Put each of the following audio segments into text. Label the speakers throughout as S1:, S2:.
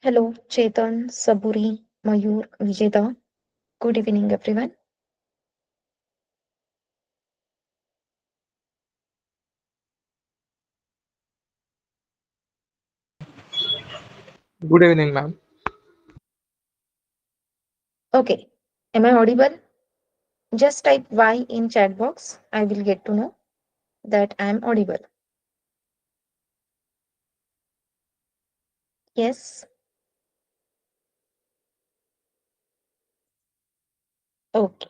S1: Hello, Chetan, Saburi, Mayur, Vijeta. Good evening, everyone.
S2: Good evening, ma'am.
S1: Okay, am I audible? Just type Y in chat box. I will get to know that I am audible. Yes. Okay,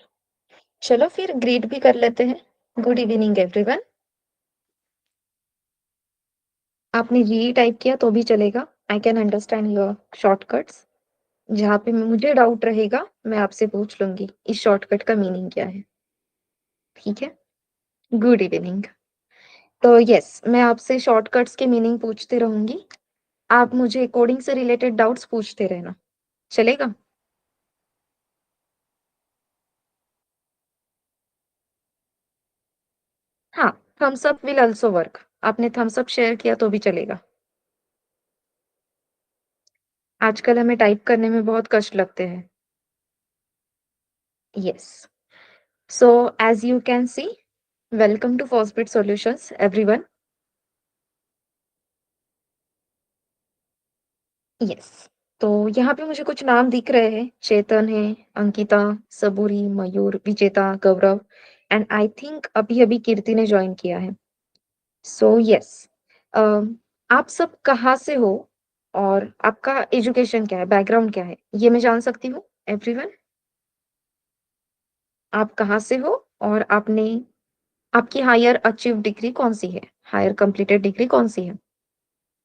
S1: चलो फिर greet भी कर लेते हैं। Good evening everyone. आपने जी type किया तो भी चलेगा। I can understand your shortcuts. जहाँ पे मुझे डाउट रहेगा मैं आपसे पूछ लूंगी इस शॉर्टकट का मीनिंग क्या है। ठीक है। Good evening. तो यस, मैं आपसे शॉर्टकट्स के मीनिंग पूछती रहूंगी। आप मुझे कोडिंग से रिलेटेड डाउट्स पूछते रहना। चलेगा? हाँ, thumbs up will also work. आपने थम्स अप शेयर किया तो भी चलेगा। आजकल हमें टाइप करने में बहुत कष्ट लगते हैं। Yes. So as you can see, welcome to first solutions everyone. Yes. तो यहाँ पे मुझे कुछ नाम दिख रहे हैं। चेतन है, अंकिता, सबूरी, मयूर, विजेता, गौरव एंड आई थिंक अभी अभी कीर्ति ने ज्वाइन किया है। सो यस, आप सब कहाँ से हो और आपका एजुकेशन क्या है, बैकग्राउंड क्या है, ये मैं जान सकती हूँ एवरीवन? आप कहाँ से हो और आपकी हायर अचीव डिग्री कौन सी है, हायर कंप्लीटेड डिग्री कौन सी है?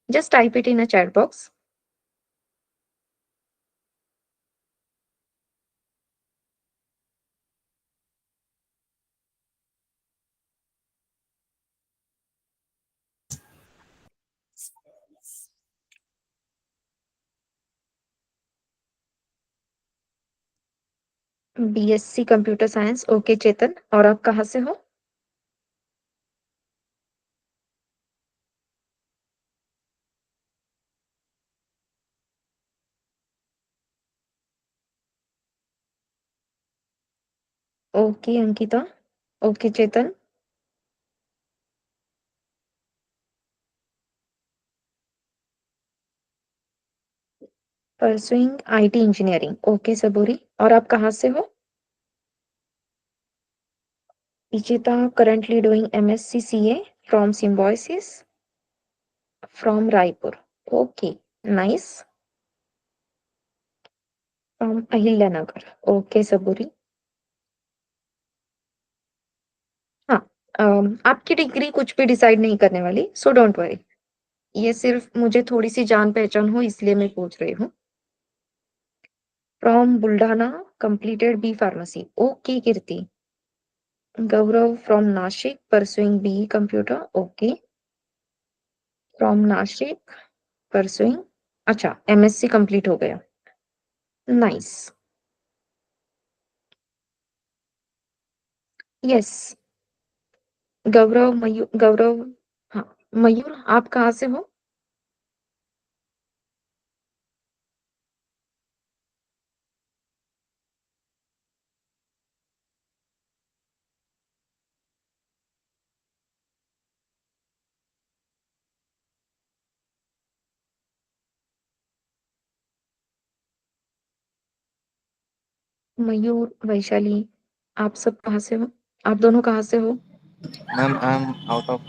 S1: Just type it in a chat box. BSc computer science. Okay Chetan, और आप कहाँ से हो? Okay Ankita. Okay Chetan. Pursuing IT engineering. Okay Saburi, और आप कहाँ से हो? विजेता currently doing MSc CA from Symbiosis from Raipur. Okay, nice. From Ahilyanagar. Okay, Saburi. हाँ, आपकी डिग्री कुछ भी डिसाइड नहीं करने वाली, सो डोंट वरी। ये सिर्फ मुझे थोड़ी सी जान पहचान हो इसलिए मैं पूछ रही हूँ। From Buldhana, completed B pharmacy. Okay Kirti. Gaurav from Nashik, pursuing B computer. Okay. From Nashik, pursuing, अच्छा एमएससी कंप्लीट हो गया। नाइस। यस। गौरव, हाँ। मयूर, आप कहाँ से हो? मयूर, वैशाली, आप सब कहाँ से हो? आप दोनों कहाँ से हो?
S2: Ma'am, I'm out of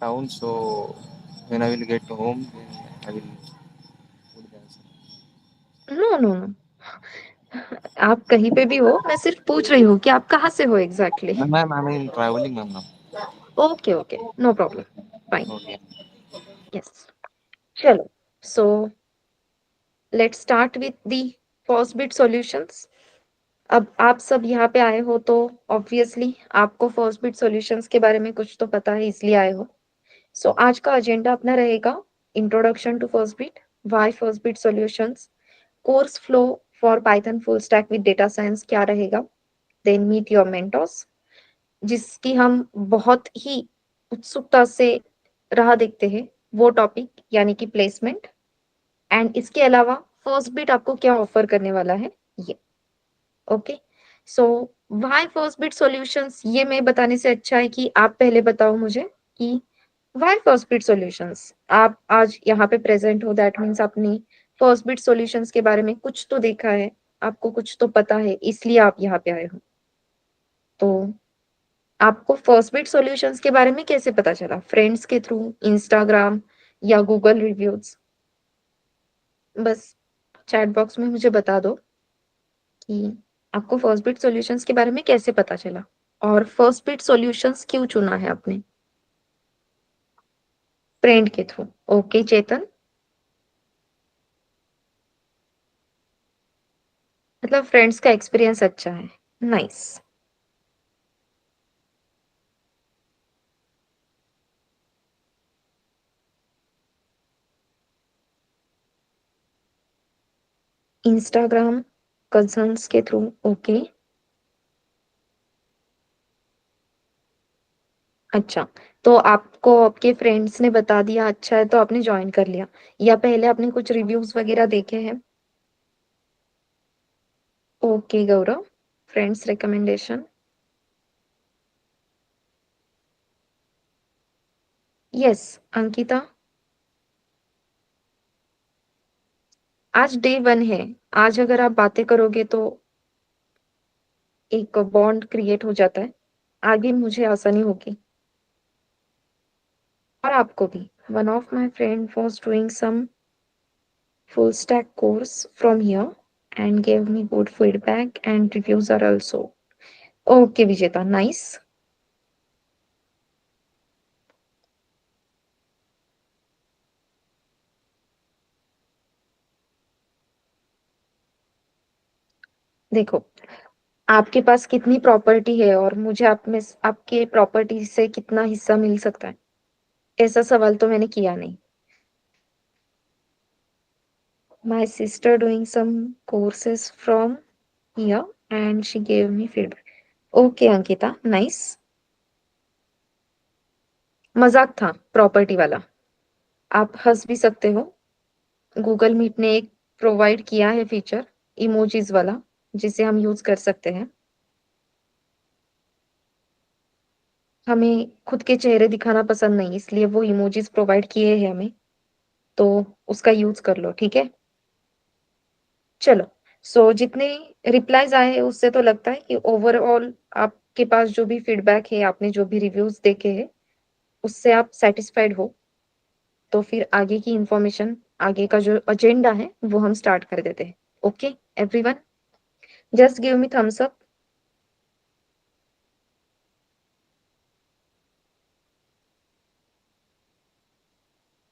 S2: town, so when I will get home, then I will put the answer.
S1: No no no, आप कहीं पे भी हो, मैं सिर्फ पूछ रही हूँ कि आप कहाँ से हो exactly.
S2: Ma'am, I'm in traveling, ma'am, now.
S1: Okay okay, no problem. Fine.
S2: Okay.
S1: Yes. चलो, so let's start with the First bit Solutions. अब आप सब यहाँ पे आए हो तो ऑब्वियसली आपको फर्स्ट बिट सॉल्यूशंस के बारे में कुछ तो पता है, इसलिए आए हो। सो आज का एजेंडा अपना रहेगा introduction to first bit, why first bit solutions, course flow for Python full stack with data science क्या रहेगा, देन मीट योर मेंटोर्स, जिसकी हम बहुत ही उत्सुकता से राह देखते हैं, वो टॉपिक यानी कि प्लेसमेंट। एंड इसके अलावा फर्स्ट बिट आपको क्या ऑफर करने वाला है ये। Okay, so why first bit solutions, ये मैं बताने से अच्छा है कि आप पहले बताओ मुझे कि व्हाई फर्स्ट बिट सॉल्यूशंस। आप आज यहाँ पे प्रेजेंट हो, दैट मीन्स आपने फर्स्ट बिट सॉल्यूशंस के बारे में कुछ तो देखा है, आपको कुछ तो पता है, इसलिए आप यहाँ पे आए हो। तो आपको फर्स्ट बिट सॉल्यूशंस के बारे में कैसे पता चला? फ्रेंड्स के थ्रू, इंस्टाग्राम या गूगल रिव्यूज? बस चैट बॉक्स में मुझे बता दो कि आपको फर्स्ट बिट सॉल्यूशंस के बारे में कैसे पता चला और फर्स्ट बिट सॉल्यूशंस क्यों चुना है आपने? फ्रेंड के थ्रू। ओके चेतन, मतलब फ्रेंड्स का एक्सपीरियंस अच्छा है। नाइस। इंस्टाग्राम, कजन्स के थ्रू। ओके, अच्छा, तो आपको आपके फ्रेंड्स ने बता दिया, अच्छा है तो आपने ज्वाइन कर लिया, या पहले आपने कुछ रिव्यूज वगैरह देखे हैं? ओके गौरव, फ्रेंड्स रिकमेंडेशन। यस अंकिता, आज डे वन है। आज अगर आप बातें करोगे तो एक बॉन्ड क्रिएट हो जाता है, आगे मुझे आसानी होगी और आपको भी। One of my friend was doing some full stack course from here and gave me good feedback and reviews are also okay Vijeta, nice। देखो, आपके पास कितनी प्रॉपर्टी है और मुझे आप में आपके प्रॉपर्टी से कितना हिस्सा मिल सकता है, ऐसा सवाल तो मैंने किया नहीं। My sister doing some courses from here and she gave me feedback। Okay Ankita, nice. मजाक था प्रॉपर्टी वाला, आप हंस भी सकते हो। गूगल मीट ने एक प्रोवाइड किया है फीचर, इमोजीज वाला, जिसे हम यूज कर सकते हैं। हमें खुद के चेहरे दिखाना पसंद नहीं, इसलिए वो इमोजीज प्रोवाइड किए हैं हमें, तो उसका यूज कर लो, ठीक है। चलो, सो जितने रिप्लाईज आए हैं उससे तो लगता है कि ओवरऑल आपके पास जो भी फीडबैक है, आपने जो भी रिव्यूज देखे हैं, उससे आप सेटिस्फाइड हो। तो फिर आगे की इंफॉर्मेशन, आगे का जो एजेंडा है वो हम स्टार्ट कर देते हैं। Okay everyone, just give me thumbs up.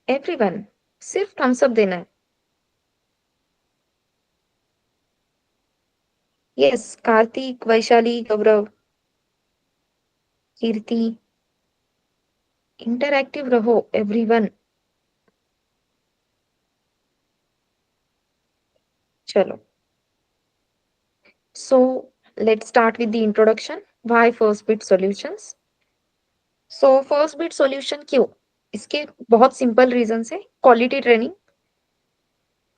S1: Everyone, सिर्फ थम्स अप देना है। यस, कार्तिक, वैशाली, गौरव, कीर्ति, इंटरैक्टिव रहो एवरीवन। चलो, so let's start with the introduction. Why first bit solutions? So first bit solution क्यों? इसके बहुत सिंपल रीजन है। क्वालिटी ट्रेनिंग,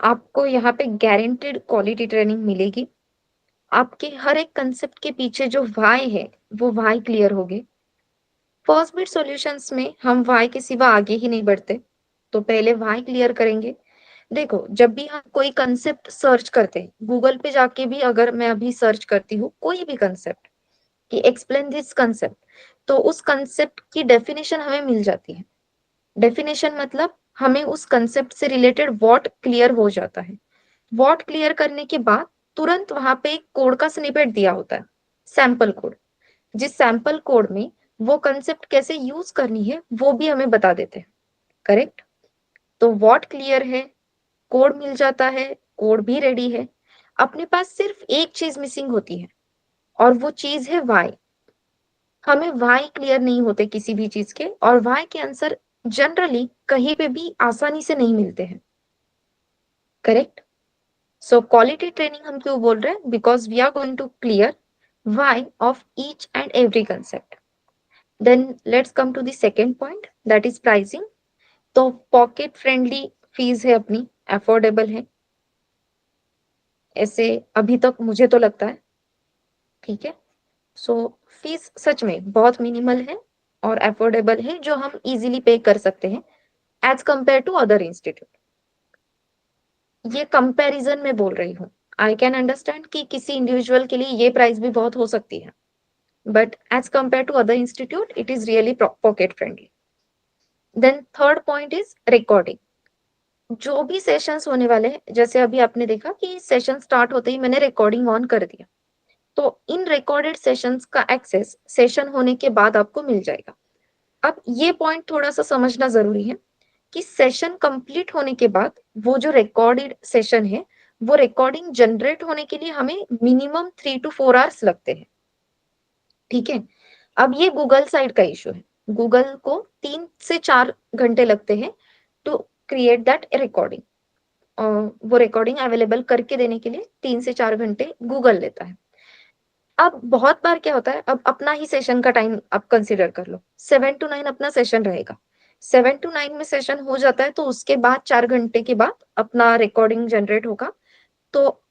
S1: आपको यहाँ पे गारंटेड क्वालिटी ट्रेनिंग मिलेगी। आपके हर एक कंसेप्ट के पीछे जो व्हाई है, वो व्हाई क्लियर होगे। फर्स्ट बिट सॉल्यूशंस में हम व्हाई के सिवा आगे ही नहीं बढ़ते, तो पहले व्हाई क्लियर करेंगे। देखो, जब भी हम कोई कंसेप्ट सर्च करते हैं, गूगल पे जाके भी अगर मैं अभी सर्च करती हूँ कोई भी कंसेप्ट कि एक्सप्लेन दिस कंसेप्ट, तो उस कंसेप्ट की डेफिनेशन हमें मिल जाती है। डेफिनेशन मतलब हमें उस कंसेप्ट से रिलेटेड व्हाट क्लियर हो जाता है। व्हाट क्लियर करने के बाद तुरंत वहां पे एक कोड का स्निपेट दिया होता है, सैंपल कोड, जिस सैंपल कोड में वो कंसेप्ट कैसे यूज करनी है वो भी हमें बता देते हैं। करेक्ट? तो व्हाट क्लियर है, कोड मिल जाता है, कोड भी रेडी है। अपने पास सिर्फ एक चीज मिसिंग होती है और वो चीज है व्हाई। हमें व्हाई क्लियर नहीं होते किसी भी चीज के, और व्हाई के आंसर जनरली कहीं पे भी आसानी से नहीं मिलते हैं। करेक्ट? सो क्वालिटी ट्रेनिंग हम क्यों बोल रहे हैं? Because we are going to clear why of each and every concept. Then let's come to the second point, that is pricing. तो पॉकेट फ्रेंडली फीस है अपनी, अफोर्डेबल है, ऐसे अभी तक मुझे तो लगता है। ठीक है, सो फीस सच में बहुत मिनिमल है और अफोर्डेबल है, जो हम इजीली पे कर सकते हैं as compare to other institute. ये कंपैरिजन में बोल रही हूँ। आई कैन अंडरस्टैंड कि किसी इंडिविजुअल के लिए ये प्राइस भी बहुत हो सकती है, but as compare to other institute it is really pocket friendly. Then third point is recording. जो भी सेशंस होने वाले हैं, जैसे अभी आपने देखा कि सेशन स्टार्ट होते ही मैंने रिकॉर्डिंग ऑन कर दिया, तो इन रिकॉर्डेड सेशंस का एक्सेस सेशन होने के बाद आपको मिल जाएगा। अब ये पॉइंट थोड़ा सा समझना जरूरी है कि सेशन कंप्लीट होने के बाद वो जो रिकॉर्डेड सेशन है, वो रिकॉर्डिंग जनरेट होने के लिए हमें मिनिमम 3 to 4 आवर्स लगते हैं। ठीक है, अब ये गूगल साइड का इशू है। गूगल को 3 से 4 घंटे लगते हैं टू क्रिएट दैट रिकॉर्डिंग। वो रिकॉर्डिंग अवेलेबल करके देने के लिए 3 से 4 घंटे गूगल लेता है। अब बहुत बार क्या होता है, अब अपना ही सेशन का टाइम आप कंसिडर कर लो, 7 to 9 अपना सेशन रहेगा। 7 to 9 में सेशन हो जाता है, तो उसके बाद 4 घंटे के बाद अपना रिकॉर्डिंग जनरेट होगा। तो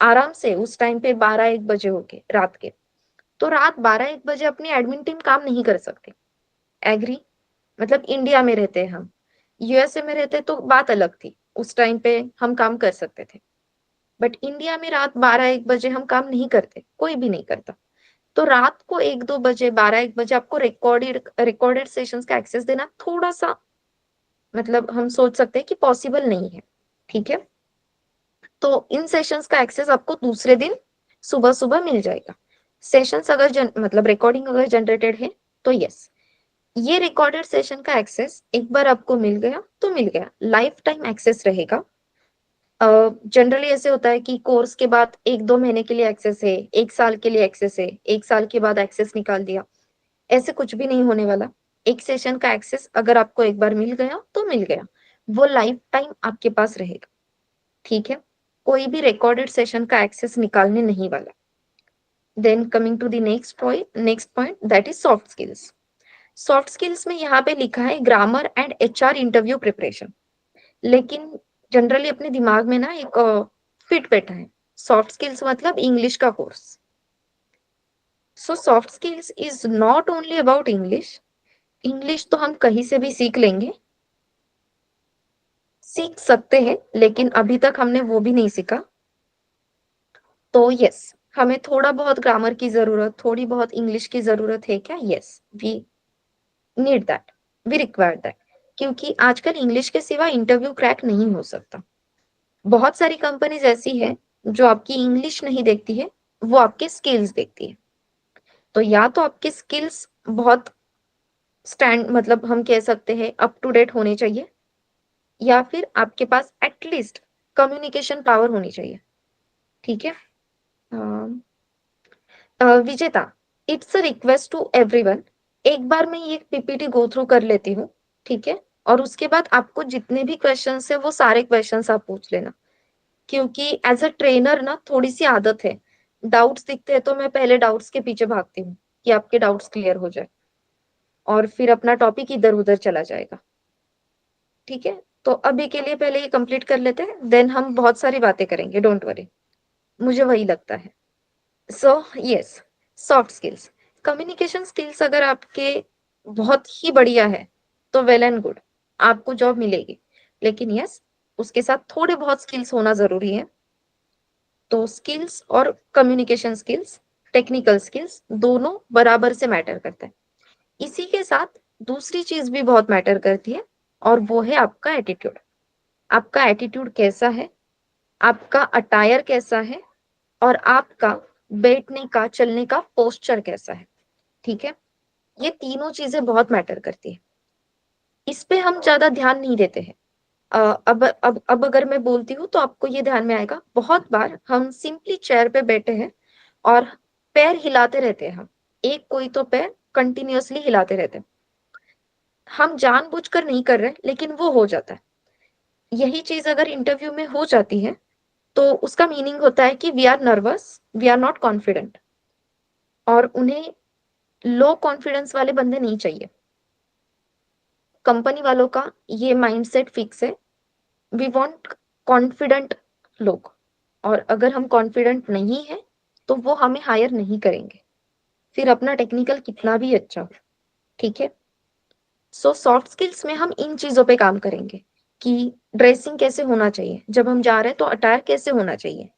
S1: आराम से उस टाइम पे 12-1 बजे होके रात के, तो रात 12-1 बजे अपनी एडमिन टीम काम नहीं कर सकती। एग्री? मतलब इंडिया में रहते हैं हम, यूएसए में रहते तो बात अलग थी, उस टाइम पे हम काम कर सकते थे। बट इंडिया में रात 12-1 बजे हम काम नहीं करते, कोई भी नहीं करता। तो रात को 1-2 बजे, 12-1 बजे आपको रिकॉर्डेड रिकॉर्डेड सेशंस का एक्सेस देना थोड़ा सा, मतलब हम सोच सकते हैं कि पॉसिबल नहीं है। ठीक है, तो इन सेशंस का एक्सेस आपको दूसरे दिन सुबह सुबह मिल जाएगा। सेशंस अगर मतलब रिकॉर्डिंग अगर जनरेटेड है तो यस, ये रिकॉर्डेड सेशन का एक्सेस एक बार आपको मिल गया तो मिल गया, लाइफ टाइम एक्सेस रहेगा। जनरली ऐसे होता है कि कोर्स के बाद 1-2 महीने के लिए एक्सेस है, 1 साल के लिए एक्सेस है, 1 साल के बाद एक्सेस निकाल दिया, ऐसे कुछ भी नहीं होने वाला। एक सेशन का एक्सेस अगर आपको एक बार मिल गया तो मिल गया, वो लाइफ टाइम आपके पास रहेगा। ठीक है, कोई भी रिकॉर्डेड सेशन का एक्सेस निकालने नहीं वाला। Then coming to the next point that is soft skills. Soft skills में यहाँ पे लिखा है grammar and HR interview preparation, लेकिन जनरली अपने दिमाग में ना एक फिट बैठा है, सॉफ्ट स्किल्स मतलब इंग्लिश का कोर्स। So soft skills is not only about English. English तो हम कहीं से भी सीख लेंगे, सीख सकते हैं, लेकिन अभी तक हमने वो भी नहीं सीखा। तो यस, हमें थोड़ा बहुत ग्रामर की जरूरत, थोड़ी बहुत इंग्लिश की जरूरत है क्या? Yes, we need that, we require that, क्योंकि आजकल इंग्लिश के सिवा इंटरव्यू क्रैक नहीं हो सकता। बहुत सारी कंपनीज ऐसी है जो आपकी इंग्लिश नहीं देखती है, वो आपके स्किल्स देखती है। तो या तो आपके स्किल्स बहुत स्टैंड, मतलब हम कह सकते हैं अप टू डेट होने चाहिए, या फिर आपके पास एटलीस्ट कम्युनिकेशन पावर होनी चाहिए। ठीक है, Vijeta, it's a request to everyone, एक बार मैं ये पीपीटी गो थ्रू कर लेती हूँ। ठीक है, और उसके बाद आपको जितने भी क्वेश्चंस है वो सारे क्वेश्चंस आप पूछ लेना, क्योंकि एज अ ट्रेनर ना थोड़ी सी आदत है, डाउट्स दिखते हैं तो मैं पहले डाउट्स के पीछे भागती हूँ कि आपके डाउट्स क्लियर हो जाए, और फिर अपना टॉपिक इधर उधर चला जाएगा। ठीक है, तो अभी के लिए पहले ये कंप्लीट कर लेते हैं, देन हम बहुत सारी बातें करेंगे, डोंट वरी, मुझे वही लगता है। So yes, soft skills, communication skills अगर आपके बहुत ही बढ़िया है तो वेल एंड गुड, आपको जॉब मिलेगी। लेकिन यस, उसके साथ थोड़े बहुत स्किल्स होना जरूरी है। तो स्किल्स और कम्युनिकेशन स्किल्स, टेक्निकल स्किल्स दोनों बराबर से मैटर करता है। इसी के साथ दूसरी चीज भी बहुत मैटर करती है, और वो है आपका एटीट्यूड। आपका एटीट्यूड कैसा है, आपका अटायर कैसा है, और आपका बैठने का, चलने का पोस्चर कैसा है। ठीक है, ये तीनों चीजें बहुत मैटर करती है, इस पे हम ज्यादा ध्यान नहीं देते हैं। अब अगर मैं बोलती हूँ तो आपको ये ध्यान में आएगा, बहुत बार हम सिंपली चेयर पे बैठे हैं और पैर हिलाते रहते हैं, हम एक कोई तो पैर कंटिन्यूअसली हिलाते रहते हैं, हम जानबूझकर नहीं कर रहे लेकिन वो हो जाता है। यही चीज अगर इंटरव्यू में हो जाती है तो उसका मीनिंग होता है कि we are nervous, we are not confident, और उन्हें लो कॉन्फिडेंस वाले बंदे नहीं चाहिए। कंपनी वालों का ये माइंडसेट फिक्स है, वी वांट कॉन्फिडेंट लोग, और अगर हम कॉन्फिडेंट नहीं है तो वो हमें हायर नहीं करेंगे, फिर अपना टेक्निकल कितना भी अच्छा हो। ठीक है। सो सॉफ्ट स्किल्स में हम इन चीजों पे काम करेंगे कि ड्रेसिंग कैसे होना चाहिए, जब हम जा रहे हैं तो अटायर कैसे होना चाहिए,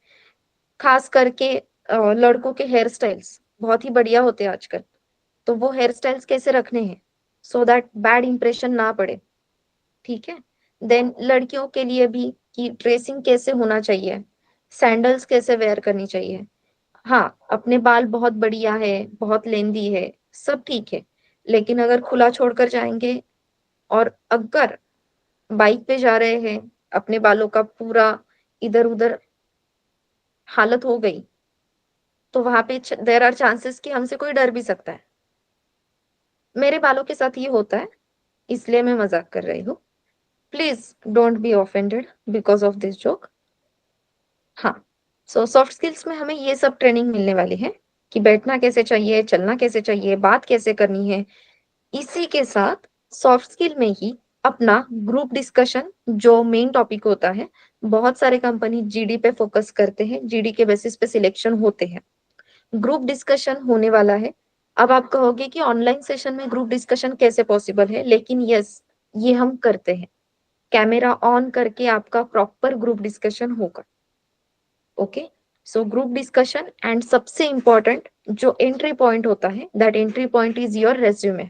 S1: खास करके लड़कों के हेयर स्टाइल्स बहुत ही बढ़िया होते हैं आजकल, तो वो हेयर स्टाइल्स कैसे रखने हैं सो दैट बैड इंप्रेशन ना पड़े। ठीक है। देन लड़कियों के लिए भी कि ड्रेसिंग कैसे होना चाहिए, सैंडल्स कैसे वेयर करनी चाहिए। हाँ, अपने बाल बहुत बढ़िया है, बहुत लेंदी है, सब ठीक है, लेकिन अगर खुला छोड़कर जाएंगे और अगर बाइक पे जा रहे हैं, अपने बालों का पूरा इधर उधर हालत हो गई, तो वहां पे देयर आर चांसेस कि हमसे कोई डर भी सकता है। मेरे बालों के साथ ये होता है, इसलिए मैं मजाक कर रही हूँ। Please don't be offended because of this joke. हाँ। सो सॉफ्ट स्किल्स में हमें ये सब ट्रेनिंग मिलने वाली है कि बैठना कैसे चाहिए, चलना कैसे चाहिए, बात कैसे करनी है। इसी के साथ सॉफ्ट स्किल में ही अपना ग्रुप डिस्कशन जो मेन टॉपिक होता है, बहुत सारे कंपनी जीडी पे फोकस करते हैं, जीडी के बेसिस पे सिलेक्शन होते हैं, ग्रुप डिस्कशन होने वाला है। अब आप कहोगे कि ऑनलाइन सेशन में ग्रुप डिस्कशन कैसे पॉसिबल है, लेकिन यस, ये हम करते हैं, कैमरा ऑन करके आपका प्रॉपर ग्रुप डिस्कशन होगा। Okay. So group discussion and सबसे इंपॉर्टेंट जो एंट्री पॉइंट होता है, that entry point is your resume.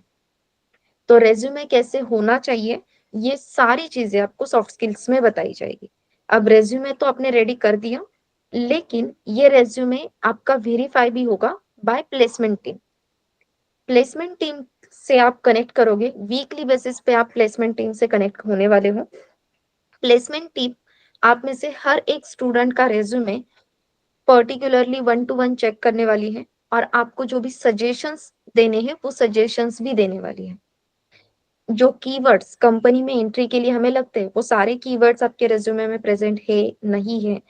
S1: तो रेज्यूमे कैसे होना चाहिए, ये सारी चीजें आपको सॉफ्ट स्किल्स में बताई जाएगी। अब रेज्यूमे तो आपने रेडी कर दिया, लेकिन ये रेज्यूमे आपका वेरीफाई भी होगा by placement team. Placement team से आप कनेक्ट करोगे, वीकली बेसिस पे आप प्लेसमेंट टीम से कनेक्ट होने वाले हो। प्लेसमेंट टीम आप में से हर एक स्टूडेंट का resume particularly one to one check करने वाली है, और आपको जो भी सजेशंस देने हैं वो सजेशंस भी देने वाली है। जो कीवर्ड्स कंपनी में एंट्री के लिए हमें लगते हैं, वो सारे कीवर्ड्स आपके रेज्यूमे में प्रेजेंट है नहीं है,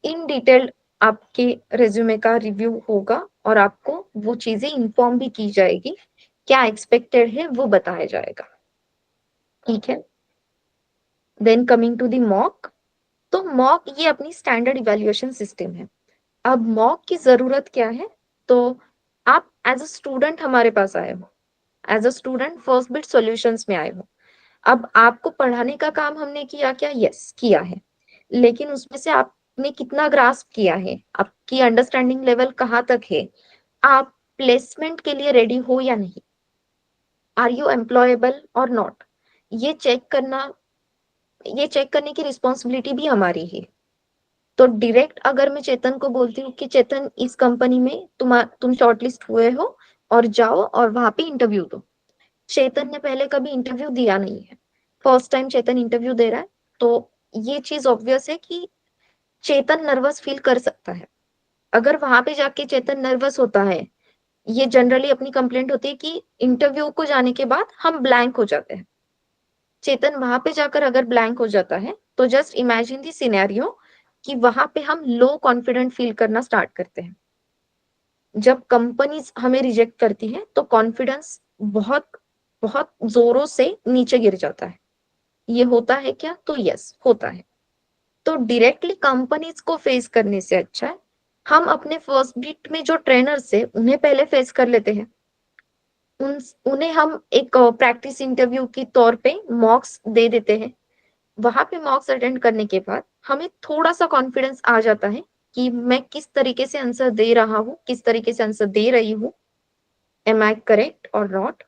S1: इन डिटेल आपके रेज्यूमे का रिव्यू होगा, और आपको वो चीजें इन्फॉर्म भी की जाएगी, क्या एक्सपेक्टेड है वो बताया जाएगा। ठीक है। Then coming to the mock. तो मॉक ये अपनी स्टैंडर्ड इवैल्यूएशन सिस्टम है। अब मॉक की जरूरत क्या है, तो आप एज अ स्टूडेंट हमारे पास आए हो, as a student first bit solutions में आए हो। अब आपको पढ़ाने का काम हमने किया क्या, यस किया है, लेकिन उसमें से आपने कितना ग्रास्प किया है, आपकी अंडरस्टैंडिंग लेवल कहाँ तक है, आप प्लेसमेंट के लिए रेडी हो या नहीं, आर यू एम्प्लॉयबल और नॉट, ये चेक करना, ये चेक करने की रिस्पॉन्सिबिलिटी भी हमारी है। तो डायरेक्ट अगर मैं चेतन को बोलती हूँ कि चेतन इस कंपनी में तुम शॉर्टलिस्ट हुए हो और जाओ और वहां पे इंटरव्यू दो, चेतन ने पहले कभी इंटरव्यू दिया नहीं है, फर्स्ट टाइम चेतन इंटरव्यू दे रहा है, तो ये चीज ऑब्वियस है कि चेतन नर्वस फील कर सकता है। अगर वहां पे जाके चेतन नर्वस होता है, ये जनरली अपनी कंप्लेंट होती है कि इंटरव्यू को जाने के बाद हम ब्लैंक हो जाते हैं। चेतन वहां पे जाकर अगर ब्लैंक हो जाता है, तो जस्ट इमेजिन दी सिनेरियो कि वहां पे हम लो कॉन्फिडेंट फील करना स्टार्ट करते हैं। जब कंपनीज हमें रिजेक्ट करती है तो कॉन्फिडेंस बहुत बहुत जोरों से नीचे गिर जाता है। ये होता है क्या, तो यस होता है। तो डायरेक्टली कंपनीज को फेस करने से अच्छा है हम अपने फर्स्ट बीट में जो ट्रेनर्स है उन्हें पहले फेस कर लेते हैं। उन्हें हम एक प्रैक्टिस इंटरव्यू के तौर पे मॉक्स दे देते हैं। वहां पे मॉक्स अटेंड करने के बाद हमें थोड़ा सा कॉन्फिडेंस आ जाता है कि मैं किस तरीके से आंसर दे रहा हूँ, किस तरीके से आंसर दे रही हूँ, एम आई करेक्ट और नॉट।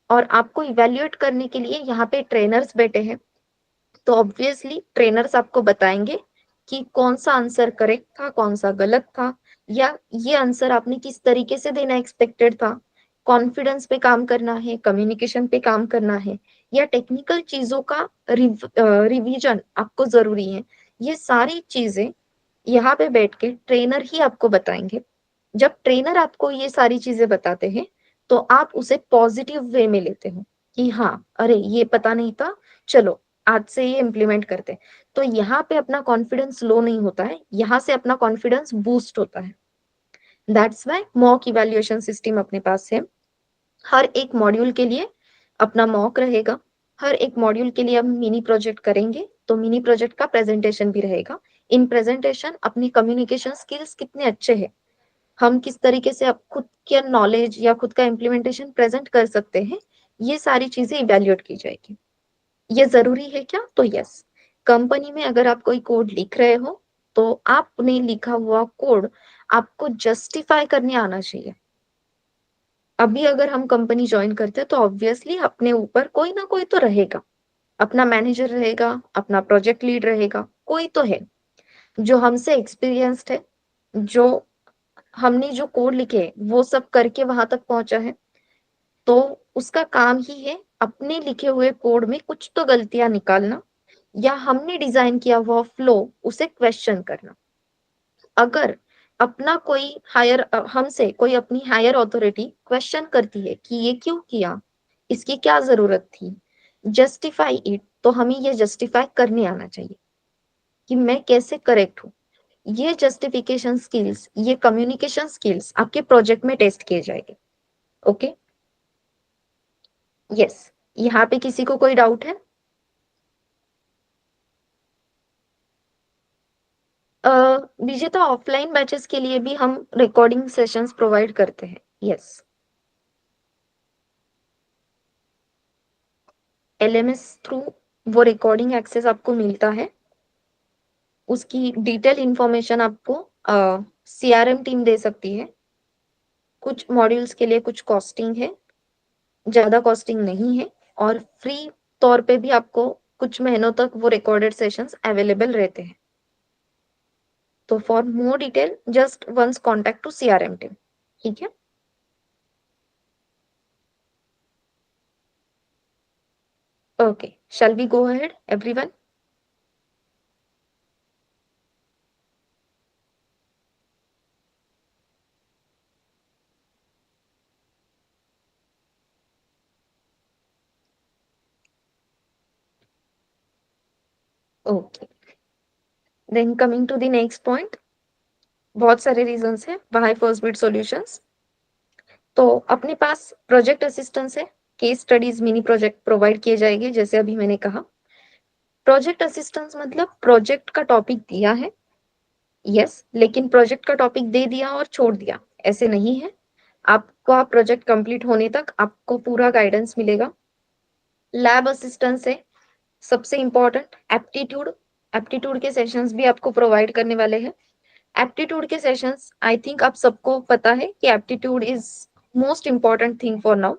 S1: और आपको इवेल्युएट करने के लिए यहाँ पे ट्रेनर्स बैठे हैं, तो ऑब्वियसली ट्रेनर्स आपको बताएंगे कि कौन सा आंसर करेक्ट था, कौन सा गलत था, या ये आंसर आपने किस तरीके से देना एक्सपेक्टेड था। कॉन्फिडेंस पे काम करना है, कम्युनिकेशन पे काम करना है, या टेक्निकल चीजों का रिवीजन आपको जरूरी है। ये सारी चीजें यहाँ पे बैठ के ट्रेनर ही आपको बताएंगे। जब ट्रेनर आपको ये सारी चीजें बताते हैं, तो आप उसे पॉजिटिव वे में लेते हो कि हाँ अरे ये पता नहीं था, चलो आज से ये इम्प्लीमेंट करते हैं। तो यहाँ पे अपना कॉन्फिडेंस लो नहीं होता है, यहाँ से अपना कॉन्फिडेंस बूस्ट होता है। That's why mock evaluation system अपने पास है। हर एक मॉड्यूल के लिए अपना मॉक रहेगा, हर एक मॉड्यूल के लिए हम मिनी प्रोजेक्ट करेंगे, तो मिनी प्रोजेक्ट का प्रेजेंटेशन भी रहेगा। इन प्रेजेंटेशन अपनी कम्युनिकेशन स्किल्स कितने अच्छे हैं, हम किस तरीके से खुद के नॉलेज या खुद का इम्प्लीमेंटेशन प्रेजेंट कर सकते हैं, ये सारी चीजें इवेल्युएट की जाएगी। ये जरूरी है क्या? तो यस, कंपनी में अगर आप कोई कोड लिख रहे हो तो आपने लिखा हुआ कोड आपको जस्टिफाई करने आना चाहिए। अभी अगर हम कंपनी ज्वाइन करते हैं तो ऑब्वियसली अपने ऊपर कोई ना कोई तो रहेगा, अपना मैनेजर रहेगा, अपना प्रोजेक्ट लीड रहेगा, कोई तो है जो हमसे एक्सपीरियंस्ड है, जो हमने जो कोड लिखे वो सब करके वहां तक पहुंचा है। तो उसका काम ही है अपने लिखे हुए कोड में कुछ तो गलतियां निकालना, या हमने डिजाइन किया हुआ फ्लो उसे क्वेश्चन करना। अगर अपना कोई हमसे कोई अपनी हायर अथॉरिटी क्वेश्चन करती है कि ये क्यों किया, इसकी क्या जरूरत थी, जस्टिफाई इट, तो हमें ये जस्टिफाई करने आना चाहिए कि मैं कैसे करेक्ट हूँ। ये जस्टिफिकेशन स्किल्स, ये कम्युनिकेशन स्किल्स आपके प्रोजेक्ट में टेस्ट किए जाएंगे। ओके, यस, यहाँ पे किसी को कोई डाउट है? विजेता ऑफलाइन बैचेस के लिए भी हम रिकॉर्डिंग सेशंस प्रोवाइड करते हैं। यस, एलएमएस थ्रू वो रिकॉर्डिंग एक्सेस आपको मिलता है। उसकी डिटेल इंफॉर्मेशन आपको सीआरएम टीम दे सकती है। कुछ मॉड्यूल्स के लिए कुछ कॉस्टिंग है, ज्यादा कॉस्टिंग नहीं है, और फ्री तौर पे भी आपको कुछ महीनों तक वो रिकॉर्डेड सेशंस अवेलेबल रहते हैं। तो for more detail just once contact to CRM team. ठीक है, okay, shall we go ahead everyone? Okay, then coming to the next point, बहुत सारे रीजंस हैं व्हाई फर्स्ट बिट सॉल्यूशंस। तो अपने पास प्रोजेक्ट असिस्टेंस है, case studies mini project provide किए जाएंगे। जैसे अभी मैंने कहा, प्रोजेक्ट असिस्टेंस मतलब प्रोजेक्ट का टॉपिक दिया है, यस, लेकिन प्रोजेक्ट का टॉपिक दे दिया और छोड़ दिया, ऐसे नहीं है। आपका प्रोजेक्ट कंप्लीट होने तक आपको पूरा गाइडेंस मिलेगा। लैब असिस्टेंस है, सबसे इंपॉर्टेंट एप्टीट्यूड, एप्टीट्यूड के सेशंस भी आपको प्रोवाइड करने वाले हैं। एप्टीट्यूड के सेशंस, आई थिंक आप सबको पता है कि aptitude is most important thing for now,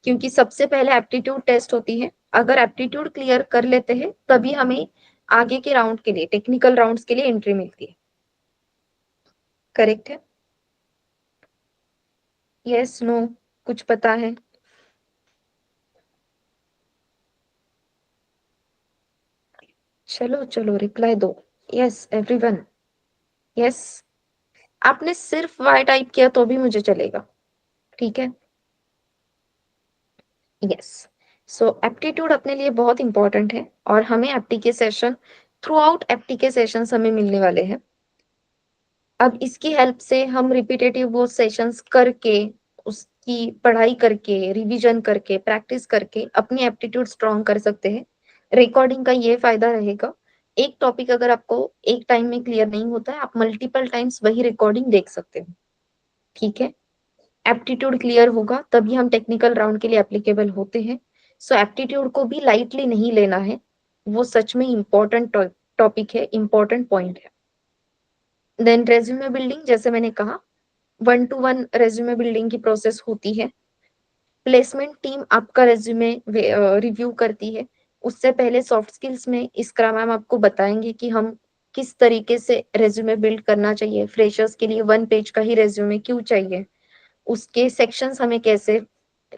S1: क्योंकि सबसे पहले एप्टीट्यूड टेस्ट होती है। अगर एप्टीट्यूड क्लियर कर लेते हैं तभी हमें आगे के राउंड के लिए, टेक्निकल राउंड्स के लिए एंट्री मिलती है। करेक्ट है? यस, नो, कुछ पता है? चलो चलो रिप्लाई दो। Yes everyone, yes. आपने सिर्फ वाई टाइप किया तो भी मुझे चलेगा, ठीक है? यस, सो एप्टीट्यूड अपने लिए बहुत इंपॉर्टेंट है, और हमें एप्टी के सेशन, थ्रू आउट एप्टी के सेशंस हमें मिलने वाले हैं। अब इसकी हेल्प से हम रिपीटेटिव वो सेशंस करके, उसकी पढ़ाई करके, रिवीजन करके, प्रैक्टिस करके अपनी एप्टीट्यूड स्ट्रॉन्ग कर सकते हैं। रिकॉर्डिंग का ये फायदा रहेगा, एक टॉपिक अगर आपको एक टाइम में क्लियर नहीं होता है, आप मल्टीपल टाइम्स वही रिकॉर्डिंग देख सकते हो। ठीक है, एप्टीट्यूड क्लियर होगा तभी हम टेक्निकल राउंड के लिए एप्लीकेबल होते हैं। सो एप्टीट्यूड को भी लाइटली नहीं लेना है, वो सच में इम्पोर्टेंट टॉपिक है, इम्पोर्टेंट पॉइंट है। देन रेज्यूमे बिल्डिंग, जैसे मैंने कहा, 1 to 1 रेज्यूमे बिल्डिंग की प्रोसेस होती है। प्लेसमेंट टीम आपका रेज्यूमे रिव्यू करती है। उससे पहले सॉफ्ट स्किल्स में इस्क्रा मैम आपको बताएंगे कि हम किस तरीके से रेज्यूमे बिल्ड करना चाहिए। फ्रेशर्स के लिए 1 पेज का ही रेज्यूमे क्यों चाहिए, उसके सेक्शंस हमें कैसे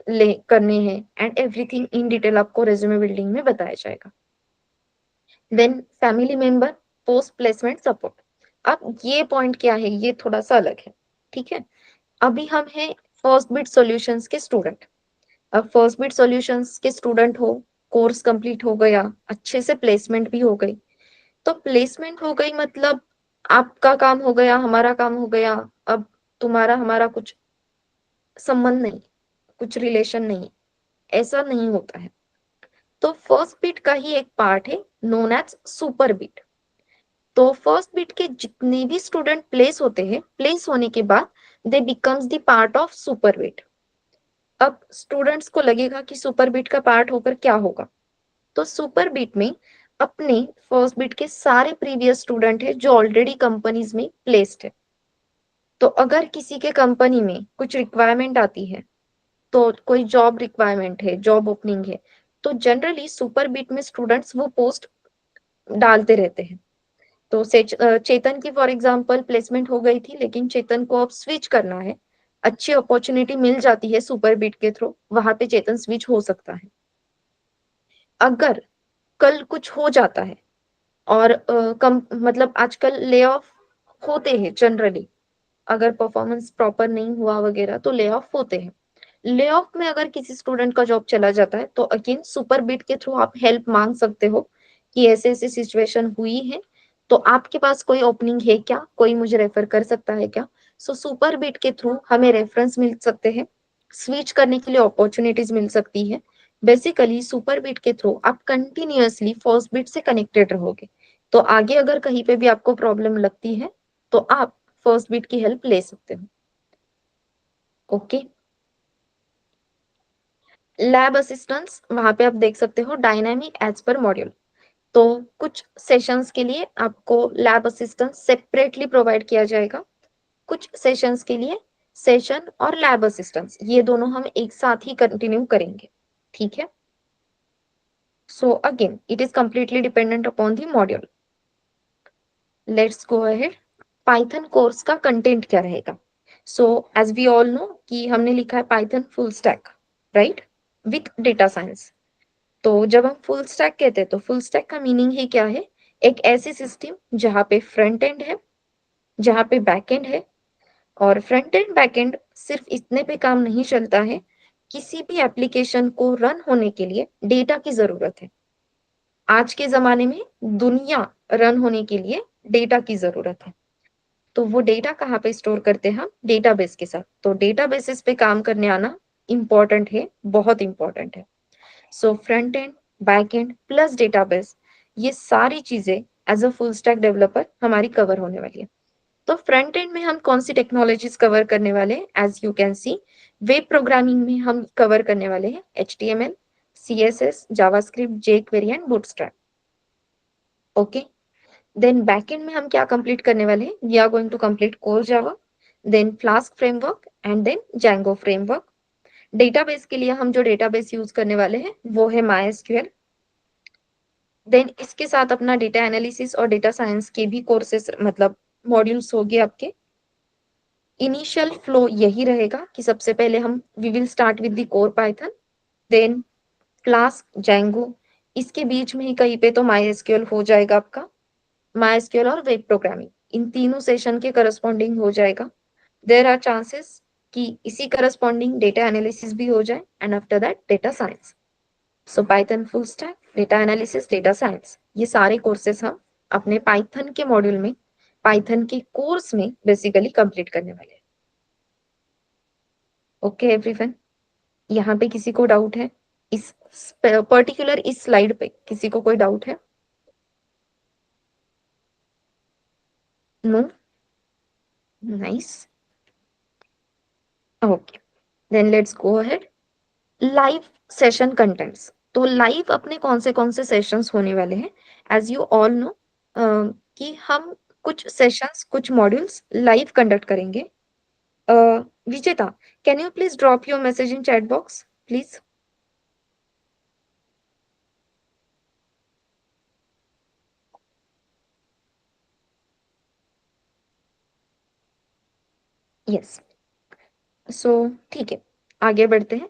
S1: ले करने हैं, एंड एवरीथिंग इन डिटेल आपको रेज्यूमे बिल्डिंग में बताया जाएगा। Then family member post placement support. अब ये पॉइंट क्या है, ये थोड़ा सा अलग है। ठीक है, अभी हम हैं फर्स्ट बिट सॉल्यूशंस के स्टूडेंट। अब फर्स्ट बिट सॉल्यूशंस के स्टूडेंट हो, कोर्स कंप्लीट हो गया, अच्छे से प्लेसमेंट भी हो गई, तो प्लेसमेंट हो गई मतलब आपका काम हो गया, हमारा काम हो गया। अब तुम्हारा हमारा कुछ संबंध नहीं, कुछ रिलेशन नहीं, ऐसा नहीं होता है। तो फर्स्ट बिट का ही एक पार्ट है नोन एज सुपर बिट। तो फर्स्ट बिट के जितने भी स्टूडेंट प्लेस होते हैं, प्लेस होने के बाद दे becomes the part of super bit. अब स्टूडेंट्स को लगेगा कि सुपर बिट का पार्ट होकर क्या होगा, तो सुपर बिट में अपने फर्स्ट बिट के सारे प्रीवियस स्टूडेंट है जो ऑलरेडी कंपनीज में प्लेस्ड है। तो अगर किसी के कंपनी में कुछ रिक्वायरमेंट आती है, तो कोई जॉब रिक्वायरमेंट है, जॉब ओपनिंग है, तो जनरली सुपर बिट में स्टूडेंट्स वो पोस्ट डालते रहते हैं। तो चेतन की फॉर एग्जांपल प्लेसमेंट हो गई थी, लेकिन चेतन को अब स्विच करना है, अच्छी अपॉर्चुनिटी मिल जाती है सुपर बिट के थ्रू, वहां पे चेतन स्विच हो सकता है। अगर कल कुछ हो जाता है और कम मतलब आजकल ले ऑफ होते हैं जनरली, अगर परफॉर्मेंस प्रॉपर नहीं हुआ वगैरह तो ले ऑफ होते हैं। ले ऑफ में अगर किसी स्टूडेंट का जॉब चला जाता है, तो अगेन सुपर बिट के थ्रू आप हेल्प मांग सकते हो कि ऐसे ऐसे सिचुएशन हुई है, तो आपके पास कोई ओपनिंग है क्या, कोई मुझे रेफर कर सकता है क्या। सो सुपर बिट के थ्रू हमें रेफरेंस मिल सकते हैं, स्विच करने के लिए अपॉर्चुनिटीज मिल सकती है। बेसिकली सुपर बिट के थ्रू आप कंटिन्यूअसली फर्स्ट बिट से कनेक्टेड रहोगे, तो आगे अगर कहीं पे भी आपको प्रॉब्लम लगती है तो आप फर्स्ट बिट की हेल्प ले सकते हो। ओके। लैब असिस्टेंट्स वहां पे आप देख सकते हो डायनामिक एज पर मॉड्यूल। तो कुछ सेशंस के लिए आपको लैब असिस्टेंट सेपरेटली प्रोवाइड किया जाएगा, कुछ सेशंस के लिए सेशन और लैब असिस्टेंट्स ये दोनों हम एक साथ ही कंटिन्यू करेंगे। ठीक है। So again it is completely dependent upon the module. Let's go ahead. Python course का कंटेंट क्या रहेगा। So as we all know कि हमने लिखा है Python full stack, right, with data science. तो जब हम फुल स्टैक कहते हैं तो फुल स्टैक का मीनिंग ही क्या है, एक ऐसी सिस्टम जहां पे फ्रंट एंड है, जहां पे बैक एंड है। और फ्रंट एंड बैक एंड सिर्फ इतने पे काम नहीं चलता है, किसी भी एप्लीकेशन को रन होने के लिए डेटा की जरूरत है। आज के जमाने में दुनिया रन होने के लिए डेटा की जरूरत है। तो वो डेटा कहाँ पे स्टोर करते हैं हम, डेटाबेस के साथ। तो डेटाबेसेस पे काम करने आना इंपॉर्टेंट है, बहुत इंपॉर्टेंट है। So front end, back end plus database, ये सारी चीजें as a full stack developer हमारी कवर होने वाली है। तो फ्रंट एंड में हम कौन सी टेक्नोलॉजीज कवर करने वाले हैं, as you can see web programming में हम कवर करने वाले हैं HTML, CSS, JavaScript, jQuery and bootstrap. Okay. Then backend में हम क्या कंप्लीट करने वाले हैं, we are going to complete core Java, then Flask framework and then Django framework. Database के लिए हम जो डेटाबेस यूज करने वाले हैं वो है MySQL। देन इसके साथ अपना डेटा एनालिसिस और डेटा साइंस के भी कोर्सेस मतलब मॉड्यूल्स होंगे आपके। इनिशियल फ्लो यही रहेगा कि सबसे पहले हम we will start with the core Python, then Flask, Django, इसके बीच में ही कहीं पे तो MySQL हो जाएगा आपका। MySQL और वेब प्रोग्रामिंग इन तीनों सेशन के करस्पॉन्डिंग हो जाएगा। देयर आर चांसेस कि इसी करस्पॉन्डिंग डेटा एनालिसिस भी हो जाए and after that data science. So Python full stack, data analysis, data science, ये सारे कोर्सेस हम अपने पाइथन के मॉड्यूल में, पाइथन के कोर्स में बेसिकली कंप्लीट करने वाले हैं। ओके एवरीवन, यहाँ पे किसी को डाउट है इस पर्टिकुलर इस स्लाइड पे, किसी को कोई डाउट है? No, nice. Okay, then let's go ahead. Live session contents. तो लाइव अपने कौन से सेशंस होने वाले हैं, एज यू ऑल नो कि हम कुछ सेशंस, कुछ मॉड्यूल्स लाइव कंडक्ट करेंगे। Vijeta, can you please drop your message in chat box please. Yes. So ठीक है, आगे बढ़ते हैं।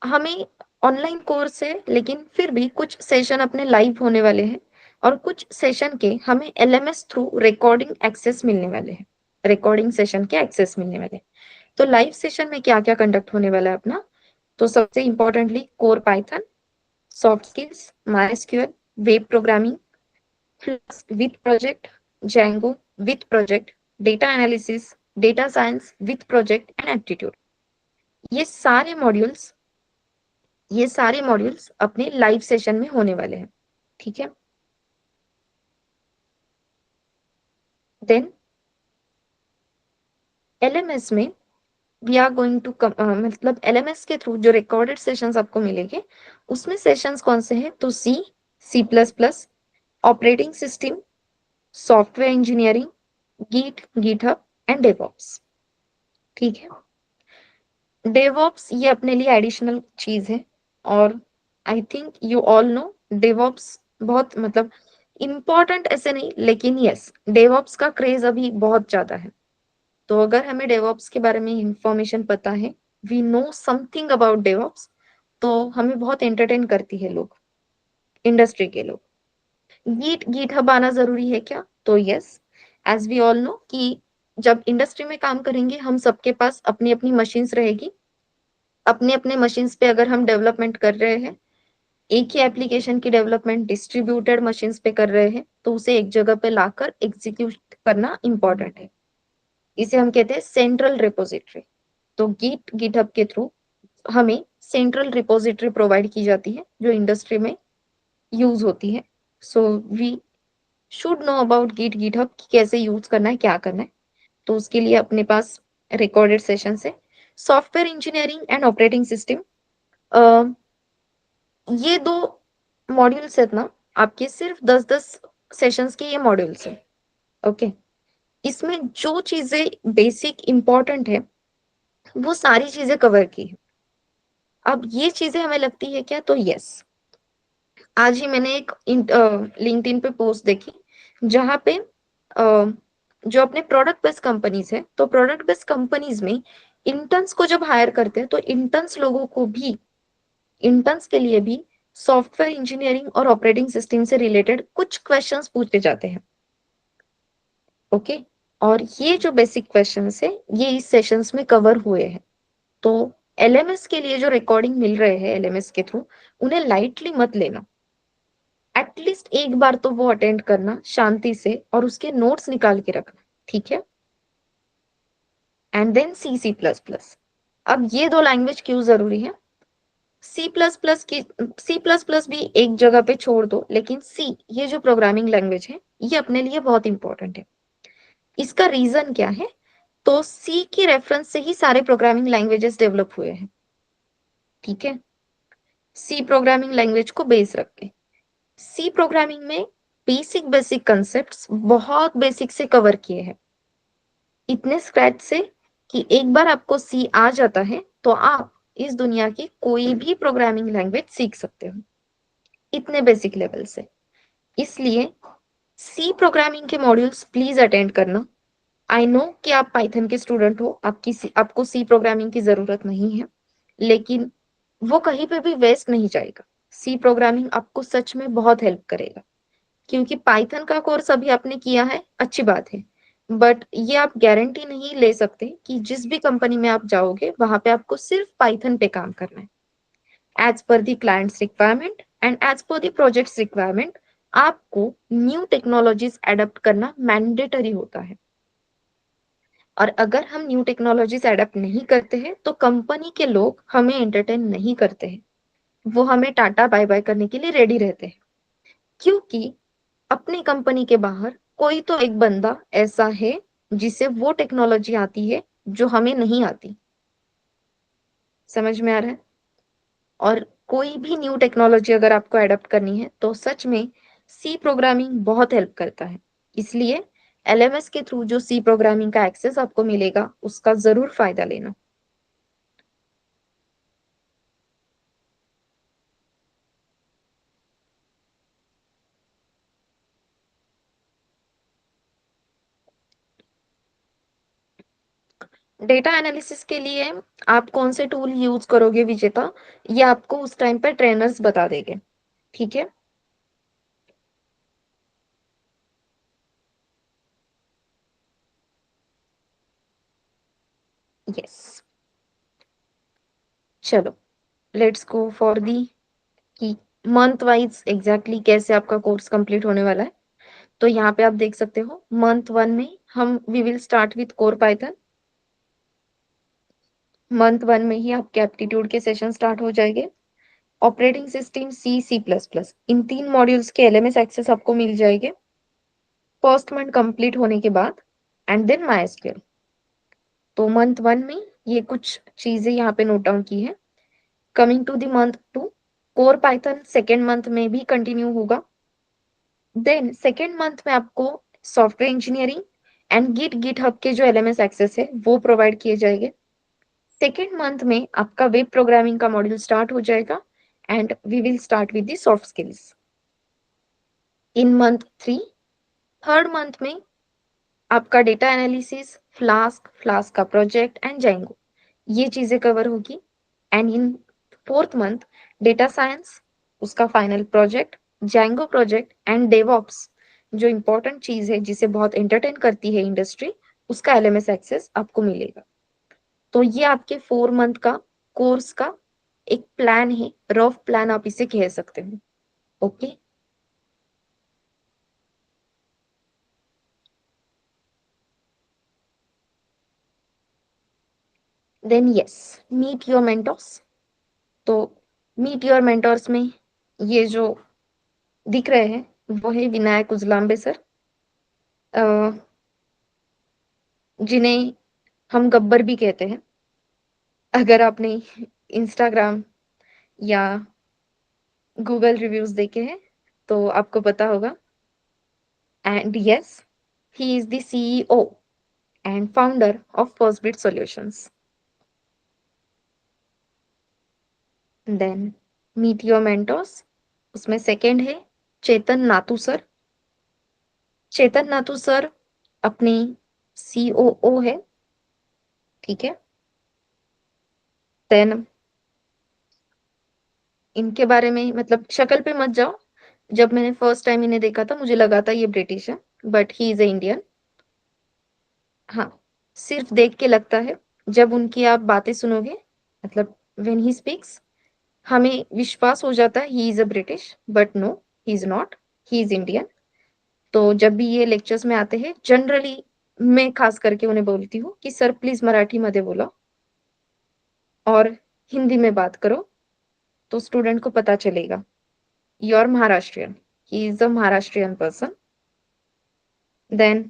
S1: हमें ऑनलाइन कोर्स है, लेकिन फिर भी कुछ सेशन अपने लाइव होने वाले हैं और कुछ सेशन के हमें LMS थ्रू रिकॉर्डिंग एक्सेस मिलने वाले हैं, रिकॉर्डिंग सेशन के एक्सेस मिलने वाले हैं। तो लाइव सेशन में क्या क्या कंडक्ट होने वाला है अपना, तो सबसे importantly core Python, soft skills, MySQL, web programming, flask with project, Django with project, data analysis, data science with project and aptitude, ये सारे मॉड्यूल्स ये सारे मॉड्यूल्स अपने लाइव सेशन में होने वाले हैं, ठीक है। देन एलएमएस में वी आर गोइंग टू मतलब एलएमएस के थ्रू जो रिकॉर्डेड सेशंस आपको मिलेंगे, उसमें सेशंस कौन से हैं, तो C, C plus plus, operating system, software engineering, git, GitHub and DevOps, ठीक है। डेवऑप्स ये अपने लिए एडिशनल चीज है, और I think you all know DevOps बहुत मतलब इम्पोर्टेंट ऐसे नहीं, लेकिन यस डेवऑप्स का क्रेज अभी बहुत ज्यादा है। तो अगर हमें डेवऑप्स के बारे में इंफॉर्मेशन पता है, we know something about DevOps, तो हमें बहुत एंटरटेन करती है लोग, इंडस्ट्री के लोग। गीट हब आना जरूरी है क्या, तो yes, as we all know कि जब इंडस्ट्री में काम करेंगे हम सबके पास अपनी अपनी मशीन्स रहेगी, अपने अपने मशीन्स पे अगर हम डेवलपमेंट कर रहे हैं, एक ही एप्लीकेशन की डेवलपमेंट डिस्ट्रीब्यूटेड मशीन्स पे कर रहे हैं, तो उसे एक जगह पे लाकर एग्जीक्यूट करना इंपॉर्टेंट है। इसे हम कहते हैं सेंट्रल रिपोजिटरी। तो गिटहब के थ्रू हमें सेंट्रल रिपोजिटरी प्रोवाइड की जाती है जो इंडस्ट्री में यूज होती है। So we should know about GitHub कि कैसे यूज करना है, क्या करना है। तो उसके लिए अपने पास रिकॉर्डेड सेशन है। Software engineering and operating system, ये दो मॉड्यूल्स है ना आपके, सिर्फ 10-10 सेशंस के ये मॉड्यूल्स है, ओके। इसमें जो चीजें बेसिक इंपॉर्टेंट है वो सारी चीजें कवर की है। अब ये चीजें हमें लगती है क्या, तो यस, आज ही मैंने एक लिंक्डइन पे पोस्ट देखी जहां पे जो अपने प्रोडक्ट बेस्ड कंपनीज है, तो प्रोडक्ट बेस्ड कंपनीज में इंटर्न्स को जब हायर करते हैं तो इंटर्न्स लोगों को भी, इंटर्न्स के लिए भी सॉफ्टवेयर इंजीनियरिंग और ऑपरेटिंग सिस्टम से रिलेटेड कुछ क्वेश्चंस पूछे जाते हैं, ओके। और ये जो बेसिक क्वेश्चंस है ये इस सेशंस में कवर हुए हैं। तो एलएमएस के लिए जो रिकॉर्डिंग मिल रहे हैं एलएमएस के थ्रू, उन्हें लाइटली मत लेना। एटलीस्ट एक बार तो वो अटेंड करना शांति से और उसके नोट्स निकाल के रखना, ठीक है। And then C, C plus plus. अब ये दो लैंग्वेज क्यों जरूरी है, सी प्लस प्लस की, सी प्लस प्लस भी एक जगह पे छोड़ दो, लेकिन सी ये जो प्रोग्रामिंग लैंग्वेज है ये अपने लिए बहुत इंपॉर्टेंट है। इसका रीजन क्या है, तो सी की रेफरेंस से ही सारे प्रोग्रामिंग लैंग्वेजेस डेवलप हुए हैं, ठीक है। सी प्रोग्रामिंग लैंग्वेज को बेस रख के सी प्रोग्रामिंग में बेसिक बेसिक कंसेप्ट्स बहुत बेसिक से कवर किए हैं, इतने स्क्रैच से कि एक बार आपको सी आ जाता है तो आप इस दुनिया की कोई भी प्रोग्रामिंग लैंग्वेज सीख सकते हो, इतने बेसिक लेवल से। इसलिए सी प्रोग्रामिंग के मॉड्यूल्स प्लीज अटेंड करना। आई नो कि आप पाइथन के स्टूडेंट हो, आपको सी प्रोग्रामिंग की जरूरत नहीं है, लेकिन वो कहीं पे भी वेस्ट नहीं जाएगा। सी प्रोग्रामिंग आपको सच में बहुत हेल्प करेगा, क्योंकि पाइथन का कोर्स अभी आपने किया है, अच्छी बात है, बट ये आप गारंटी नहीं ले सकते कि जिस भी कंपनी में आप जाओगे वहां पे आपको सिर्फ पाइथन पे काम करना है। As per the clients requirement and as per the projects requirement आपको न्यू टेक्नोलॉजीज एडप्ट करना मैंडेटरी होता है। और अगर हम न्यू टेक्नोलॉजीज एडप्ट नहीं करते हैं तो कंपनी के लोग हमें एंटरटेन नहीं करते हैं, वो हमें टाटा बाय बाय करने के लिए रेडी रहते हैं, क्योंकि अपनी कंपनी के बाहर कोई तो एक बंदा ऐसा है जिसे वो टेक्नोलॉजी आती है जो हमें नहीं आती। समझ में आ रहा है। और कोई भी न्यू टेक्नोलॉजी अगर आपको एडप्ट करनी है तो सच में सी प्रोग्रामिंग बहुत हेल्प करता है। इसलिए एलएमएस के थ्रू जो सी प्रोग्रामिंग का एक्सेस आपको मिलेगा उसका जरूर फायदा लेना। डेटा एनालिसिस के लिए आप कौन से टूल यूज करोगे विजेता, ये आपको उस टाइम पर ट्रेनर्स बता देंगे, ठीक है। यस, चलो लेट्स गो फॉर दी कि मंथ वाइज एग्जैक्टली कैसे आपका कोर्स कंप्लीट होने वाला है। तो यहाँ पे आप देख सकते हो मंथ वन में हम we will start with core Python. Month one में ही आपके एप्टीट्यूड के सेशन स्टार्ट हो जाएंगे। Operating system C, C plus plus, इन 3 मॉड्यूल्स के एलएमएस एक्सेस आपको मिल जाएंगे फर्स्ट मंथ कंप्लीट होने के बाद, एंड देन माइस्क्यूएल। तो मंथ 1 में ये कुछ चीजें यहाँ पे नोट डाउन की है। Coming to the month 2, core Python second month में भी कंटिन्यू होगा। देन सेकेंड मंथ में आपको software engineering and GitHub के जो एलएमएस एक्सेस है वो प्रोवाइड किए जाएंगे। सेकेंड मंथ में आपका वेब प्रोग्रामिंग का मॉड्यूल स्टार्ट हो जाएगा, and we will start with the soft skills in month 3। Third month में आपका डेटा एनालिसिस, फ्लास्क का प्रोजेक्ट एंड जाएंगो, ये चीजें कवर होगी। And in fourth month data science, उसका final project, Django project and DevOps, जो important चीज है जिसे बहुत एंटरटेन करती है इंडस्ट्री, उसका एलएमएस एक्सेस आपको मिलेगा। तो ये आपके 4 मंथ का कोर्स का एक प्लान है, रफ प्लान आप इसे कह सकते हो। Okay, then yes, meet your mentors. तो मीट योर मेंटोर्स में ये जो दिख रहे हैं वो है विनायक उजलाम्बे सर, अ, जिन्हें हम गब्बर भी कहते हैं। अगर आपने इंस्टाग्राम या गूगल रिव्यूज देखे हैं तो आपको पता होगा। And yes, he is the CEO and founder of Firstbit solutions. Then meet your mentors, उसमें सेकंड है चेतन नातू सर। चेतन नातू सर अपनी सीओओ है, ठीक है। देन इनके बारे में मतलब शक्ल पे मत जाओ, जब मैंने फर्स्ट टाइम इन्हें देखा था मुझे लगा था ये ब्रिटिश है, but he is a Indian. हाँ, सिर्फ देख के लगता है, जब उनकी आप बातें सुनोगे, मतलब व्हेन ही स्पीक्स, हमें विश्वास हो जाता है he is a British, but no, he is not, he is Indian. तो जब भी ये लेक्चर्स में आते हैं जनरली मैं खास करके उन्हें बोलती हूँ कि सर प्लीज मराठी मध्ये बोलो और हिंदी में बात करो, तो स्टूडेंट को पता चलेगा you are Maharashtrian, he is a Maharashtrian person. Then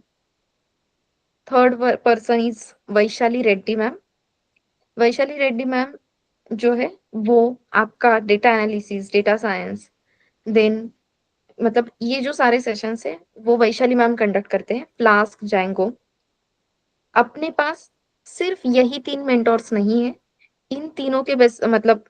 S1: third person is Vaishali Reddy ma'am. Vaishali Reddy ma'am जो है वो आपका data analysis, data science, then मतलब ये जो सारे सेशंस है वो वैशाली मैम कंडक्ट करते हैं, फ्लास्क, जैंगो। अपने पास सिर्फ यही 3 मेंटोर्स नहीं है, इन तीनों के बेस मतलब,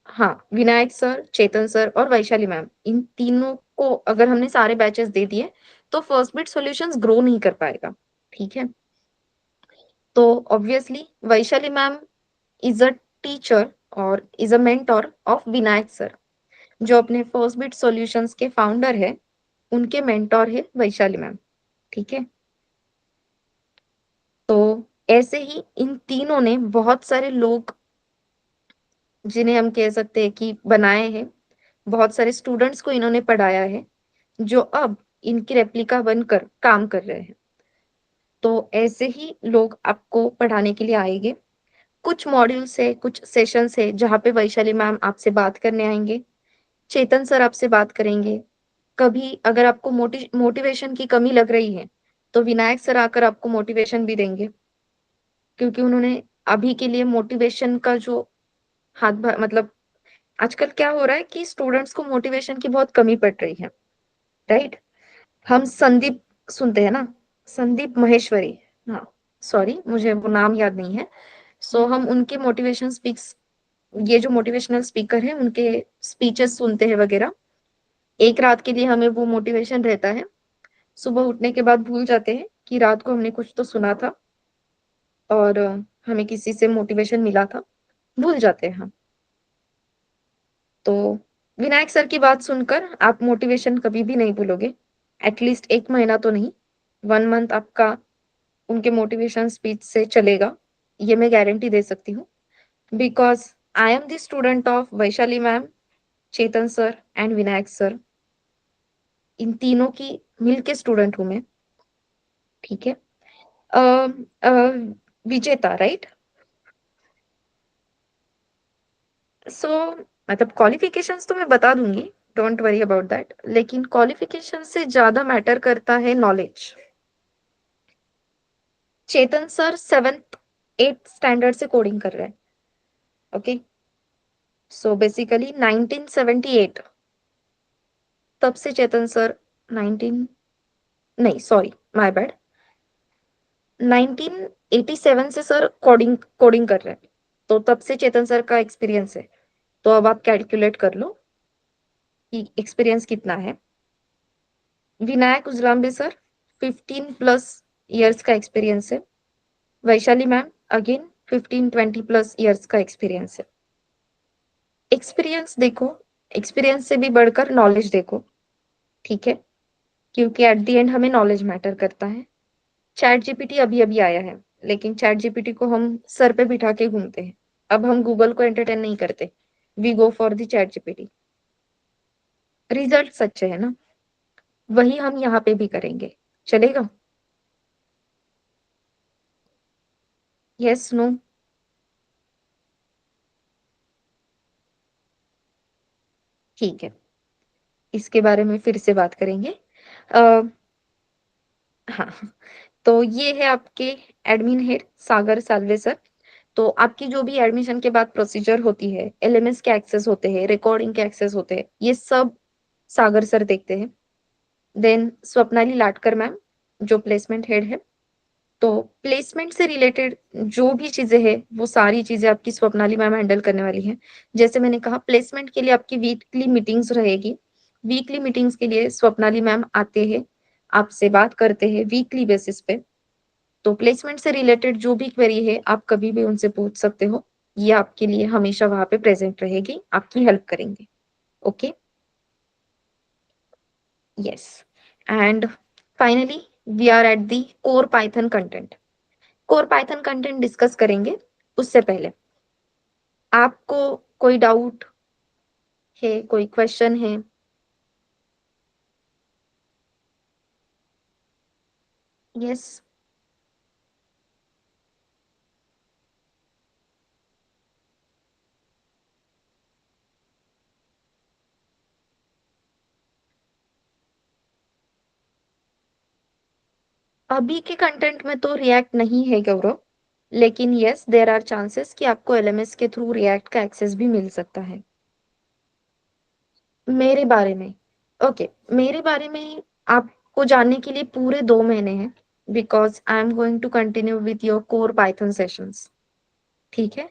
S1: हाँ, विनायक सर, चेतन सर और वैशाली मैम, इन तीनों को अगर हमने सारे बैचेस दे दिए तो फर्स्ट बिट सॉल्यूशंस ग्रो नहीं कर पाएगा, ठीक है। तो obviously Vaishali ma'am is a teacher और is a mentor of Vinayak sir, जो अपने फर्स्ट बिट सॉल्यूशंस के फाउंडर है, उनके मेंटोर है वैशाली मैम, ठीक है। तो ऐसे ही इन तीनों ने बहुत सारे लोग, जिन्हें हम कह सकते हैं कि बनाए हैं, बहुत सारे स्टूडेंट्स को इन्होंने पढ़ाया है, जो अब इनकी रेप्लिका बनकर काम कर रहे हैं। तो ऐसे ही लोग आपको पढ़ाने के लिए आएंगे। कुछ मॉड्यूल्स है, कुछ सेशंस है जहाँ पे वैशाली मैम आपसे बात करने आएंगे, चेतन सर आपसे बात करेंगे। कभी अगर आपको मोटिवेशन की कमी लग रही है तो विनायक सर आकर आपको मोटिवेशन भी देंगे, क्योंकि उन्होंने अभी के लिए मोटिवेशन का जो मतलब आजकल क्या हो रहा है कि स्टूडेंट्स को मोटिवेशन की बहुत कमी पड़ रही है, राइट। हम संदीप सुनते हैं ना, संदीप महेश्वरी, हाँ, सॉरी मुझे वो नाम याद नहीं है। सो हम उनके मोटिवेशन स्पीक्स, ये जो मोटिवेशनल स्पीकर है उनके स्पीचेस सुनते हैं वगैरह, एक रात के लिए हमें वो मोटिवेशन रहता है, सुबह उठने के बाद भूल जाते हैं कि रात को हमने कुछ तो सुना था और हमें किसी से मोटिवेशन मिला था, भूल जाते हैं हम। तो विनायक सर की बात सुनकर आप मोटिवेशन कभी भी नहीं भूलोगे, एटलीस्ट 1 महीना तो नहीं, 1 मंथ आपका उनके मोटिवेशन स्पीच से चलेगा, ये मैं गारंटी दे सकती हूँ। Because I am the student of Vaishali ma'am, Chetan sir and Vinayak sir, इन तीनों की मिलके स्टूडेंट हूँ मैं, ठीक है। अ, अ, विजेता, राइट। सो मतलब क्वालिफिकेशंस तो मैं बता दूंगी, डोंट वरी अबाउट दैट, लेकिन क्वालिफिकेशन से ज्यादा मैटर करता है नॉलेज। चेतन सर 7th 8th स्टैंडर्ड से कोडिंग कर रहे हैं। ओके, सो बेसिकली 1978 तब से चेतन सर 19 नहीं सॉरी माय बैड 1987 से सर कोडिंग कोडिंग कर रहे हैं। तो तब से चेतन सर का एक्सपीरियंस है। तो अब आप कैलकुलेट कर लो कि एक्सपीरियंस कितना है। विनायक उजलाम्बे सर 15+ इयर्स का एक्सपीरियंस है। वैशाली मैम अगेन 15-20+ इयर्स का एक्सपीरियंस है। एक्सपीरियंस देखो, एक्सपीरियंस से भी बढ़कर नॉलेज देखो, ठीक है, क्योंकि एट द एंड हमें नॉलेज मैटर करता है। चैट जीपीटी अभी अभी आया है, लेकिन चैट जीपीटी को हम सर पे बिठा के घूमते हैं। अब हम गूगल को एंटरटेन नहीं करते, we go for the chat GPT. Result सच्चे है ना, वही हम यहाँ पे भी करेंगे, चलेगा? Yes no? ठीक है, इसके बारे में फिर से बात करेंगे। आ, हाँ, तो ये है आपके एडमिन हेड सागर साल्वे सर। तो आपकी जो भी एडमिशन के बाद प्रोसीजर होती है, एलएमएस के एक्सेस होते हैं, रिकॉर्डिंग के एक्सेस होते हैं, ये सब सागर सर देखते हैं। देन स्वप्नाली लाटकर मैम जो प्लेसमेंट हेड है। तो प्लेसमेंट से रिलेटेड जो भी चीजें हैं वो सारी चीजें आपकी स्वप्नाली मैम हैंडल करने वाली हैं। जैसे मैंने कहा, प्लेसमेंट के लिए आपकी वीकली मीटिंग्स रहेगी। वीकली मीटिंग्स के लिए स्वप्नाली मैम आते हैं, आपसे बात करते हैं वीकली बेसिस पे। तो प्लेसमेंट से रिलेटेड जो भी क्वेरी है आप कभी भी उनसे पूछ सकते हो। ये आपके लिए हमेशा वहां पे प्रेजेंट रहेगी, आपकी हेल्प करेंगे। Okay, yes. And finally we are at the core Python content. Core Python content discuss करेंगे, उससे पहले आपको कोई डाउट है, कोई क्वेश्चन है? यस। अभी के कंटेंट में तो रिएक्ट नहीं है गौरव, लेकिन यस देयर आर चांसेस कि आपको एलएमएस के थ्रू रिएक्ट का एक्सेस भी मिल सकता है। मेरे बारे में, ओके, मेरे बारे में आपको जानने के लिए पूरे 2 महीने हैं, because I am going to continue with your core Python sessions. ठीक है,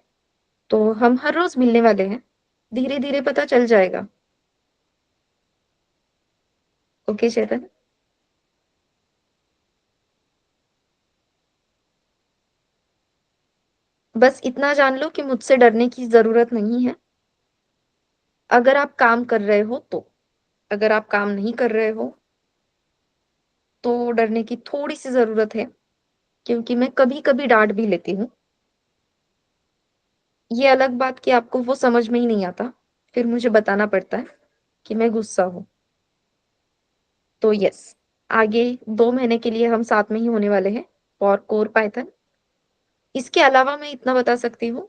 S1: तो हम हर रोज मिलने वाले हैं, धीरे धीरे पता चल जाएगा। ओके चेतन, बस इतना जान लो कि मुझसे डरने की जरूरत नहीं है। अगर आप काम कर रहे हो तो, अगर आप काम नहीं कर रहे हो तो डरने की थोड़ी सी जरूरत है, क्योंकि मैं कभी कभी डांट भी लेती हूँ। ये अलग बात कि आपको वो समझ में ही नहीं आता, फिर मुझे बताना पड़ता है कि मैं गुस्सा हूँ। तो यस, आगे 2 महीने के लिए हम साथ में ही होने वाले हैं फॉर कोर पाइथन। इसके अलावा मैं इतना बता सकती हूँ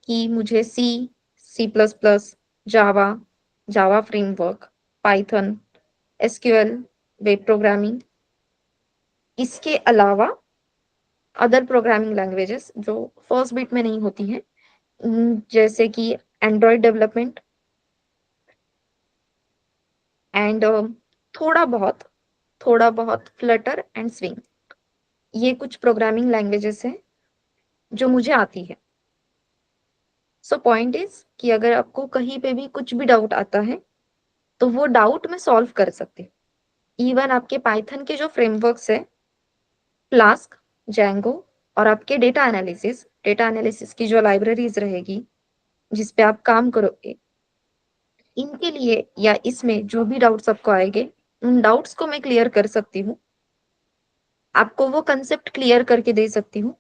S1: कि मुझे C plus plus, Java, Java framework, Python, SQL, web programming, इसके अलावा अदर प्रोग्रामिंग लैंग्वेजेस जो फर्स्ट बिट में नहीं होती हैं, जैसे कि एंड्रॉयड डेवलपमेंट एंड थोड़ा बहुत थोड़ा बहुत फ्लटर एंड स्विंग, ये कुछ प्रोग्रामिंग लैंग्वेजेस हैं जो मुझे आती है। सो पॉइंट इज कि अगर आपको कहीं पे भी कुछ भी डाउट आता है तो वो डाउट मैं सॉल्व कर सकती हूँ। इवन आपके पाइथन के जो फ्रेमवर्क्स है, फ्लास्क, जैंगो, और आपके डेटा एनालिसिस की जो लाइब्रेरीज रहेगी जिस पे आप काम करोगे, इनके लिए या इसमें जो भी डाउट्स आपको आएंगे, उन डाउट्स को मैं क्लियर कर सकती हूँ, आपको वो कंसेप्ट क्लियर करके दे सकती हूँ।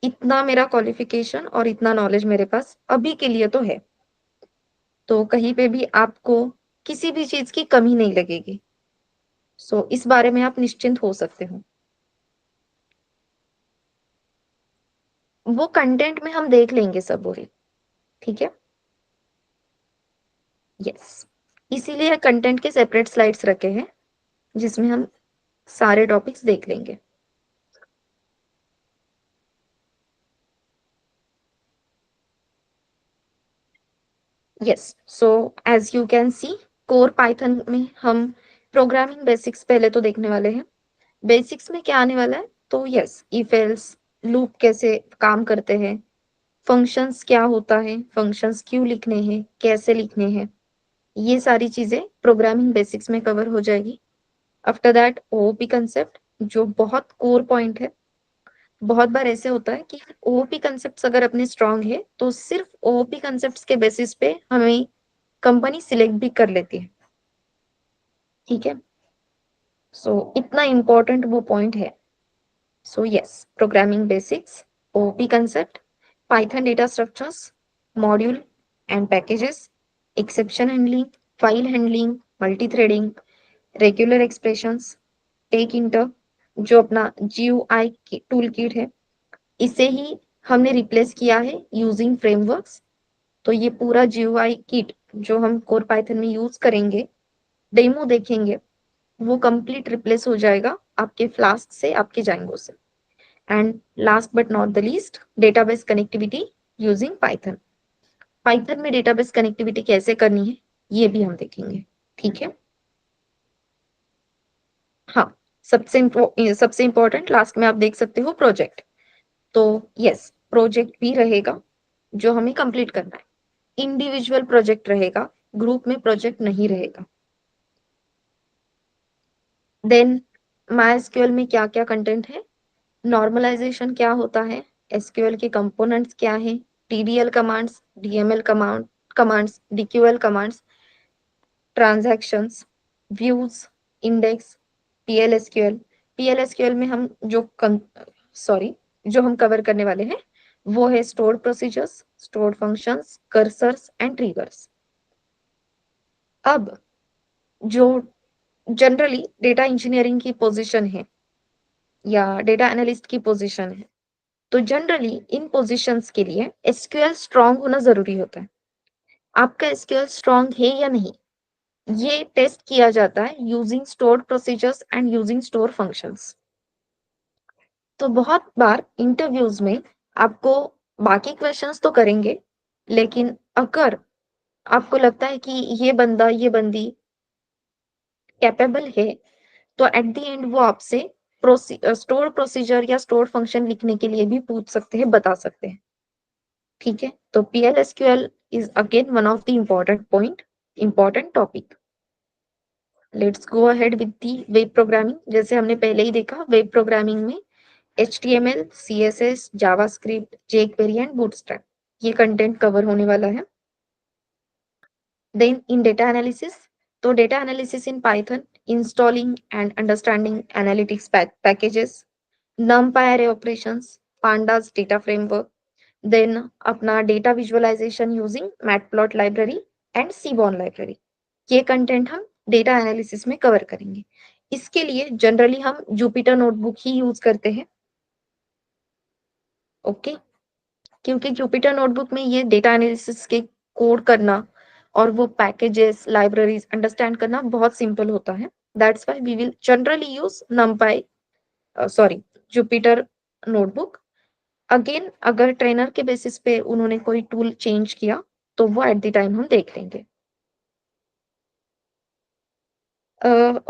S1: इतना मेरा क्वालिफिकेशन और इतना नॉलेज मेरे पास अभी के लिए तो है। तो कहीं पे भी आपको किसी भी चीज की कमी नहीं लगेगी। सो इस बारे में आप निश्चिंत हो सकते हो। वो कंटेंट में हम देख लेंगे सब, बोले, ठीक है? यस, इसीलिए कंटेंट के सेपरेट स्लाइड्स रखे हैं जिसमें हम सारे टॉपिक्स देख लेंगे। Yes, so as you can see, core Python में हम प्रोग्रामिंग बेसिक्स पहले तो देखने वाले हैं। बेसिक्स में क्या आने वाला है, तो यस, इफ एल्स लूप कैसे काम करते हैं, फंक्शंस क्या होता है, फंक्शंस क्यों लिखने हैं, कैसे लिखने हैं, ये सारी चीजें प्रोग्रामिंग बेसिक्स में कवर हो जाएगी। आफ्टर दैट ओओपी कंसेप्ट, जो बहुत कोर पॉइंट है। बहुत बार ऐसे होता है कि ओओपी कंसेप्ट्स अगर अपने स्ट्रांग है तो सिर्फ ओओपी कंसेप्ट्स के बेसिस पे हमें कंपनी सिलेक्ट भी कर लेती है। ठीक है, सो इतना इम्पोर्टेंट वो पॉइंट है। So yes, programming basics, OOP concept, Python data structures, module and packages, exception handling, file handling, multi threading, regular expressions, Tkinter, जो अपना जीयूआई टूल किट है, इसे ही हमने रिप्लेस किया है यूजिंग फ्रेमवर्क्स। तो ये पूरा जीयूआई किट जो हम कोर पाइथन में यूज करेंगे, डेमो देखेंगे, वो कंप्लीट रिप्लेस हो जाएगा आपके फ्लास्क से, आपके जांगो से। And last but not the least, database connectivity using Python. Python में डेटाबेस कनेक्टिविटी कैसे करनी है, ये भी हम देखेंगे। ठीक है, हाँ, सबसे इंपॉर्टेंट लास्ट में आप देख सकते हो प्रोजेक्ट। तो यस, प्रोजेक्ट भी रहेगा जो हमें कंप्लीट करना है। इंडिविजुअल प्रोजेक्ट रहेगा, ग्रुप में प्रोजेक्ट नहीं रहेगा। देन MySQL में क्या क्या कंटेंट है, नॉर्मलाइजेशन क्या होता है, एसक्यूएल के कंपोनेंट्स क्या है, DDL commands, DML commands, DQL commands, transactions, views, index, PLSQL. PLSQL में हम जो हम कवर करने वाले हैं वो है stored procedures, stored functions, cursors and triggers. अब जो जनरली डेटा इंजीनियरिंग की पोजीशन है या डेटा एनालिस्ट की पोजीशन है, तो जनरली इन पोजीशंस के लिए एसक्यूएल स्ट्रांग होना जरूरी होता है। आपका एसक्यूएल स्ट्रांग है या नहीं, ये टेस्ट किया जाता है using stored procedures and using store functions. तो बहुत बार इंटरव्यूज में आपको बाकी क्वेश्चंस तो करेंगे, लेकिन अगर आपको लगता है कि ये बंदा ये बंदी कैपेबल है, तो एट द एंड वो आपसे स्टोर प्रोसीजर या स्टोर फंक्शन लिखने के लिए भी पूछ सकते हैं, बता सकते हैं। ठीक है, तो PLSQL is again one of the important point, important topic. Let's go ahead with the web programming. जैसे हमने पहले ही देखा, वेब प्रोग्रामिंग में HTML, CSS, JavaScript, jQuery and bootstrap, ये कंटेंट कवर होने वाला है। देन इन डेटा एनालिसिस, तो data analysis in Python, installing and understanding analytics packages, numpy array operations, pandas data framework, then अपना data visualization using matplot library and Seaborn library, ये content हम data analysis में cover करेंगे। इसके लिए generally हम Jupyter notebook ही use करते हैं। ओके, क्योंकि जुपिटर नोटबुक में ये डेटा एनालिसिस के कोड करना और वो पैकेजेस लाइब्रेरीज अंडरस्टैंड करना बहुत सिंपल होता है। That's why we will generally use numpy, sorry, Jupyter notebook. Again अगर ट्रेनर के बेसिस पे उन्होंने कोई टूल चेंज किया तो वो एट द टाइम हम देख लेंगे।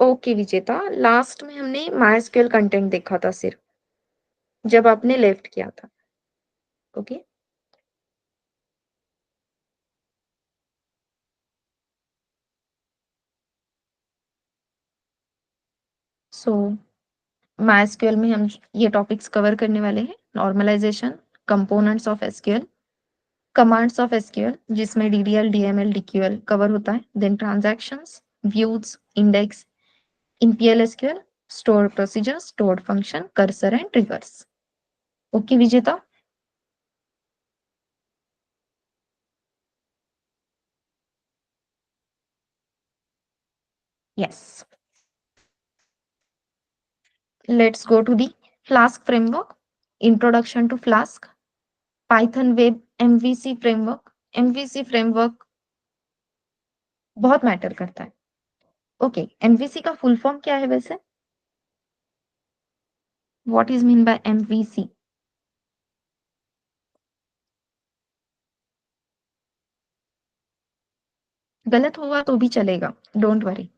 S1: ओके विजेता, लास्ट में हमने MySQL कंटेंट देखा था सिर्फ, जब आपने लेफ्ट किया था। ओके, सो MySQL में हम ये टॉपिक्स कवर करने वाले हैं। Normalization, components of SQL, commands of SQL जिसमें DDL, DML, DQL कवर होता है, then transactions, views, index, in PLSQL, store procedure, stored function, cursor and triggers. Okay Vijeta, yes, let's go to the Flask framework. Introduction to Flask, Python Web MVC framework. MVC framework बहुत matter करता है। Okay, MVC का full form क्या है वैसे? What is mean by MVC? गलत हुआ तो भी चलेगा, don't worry.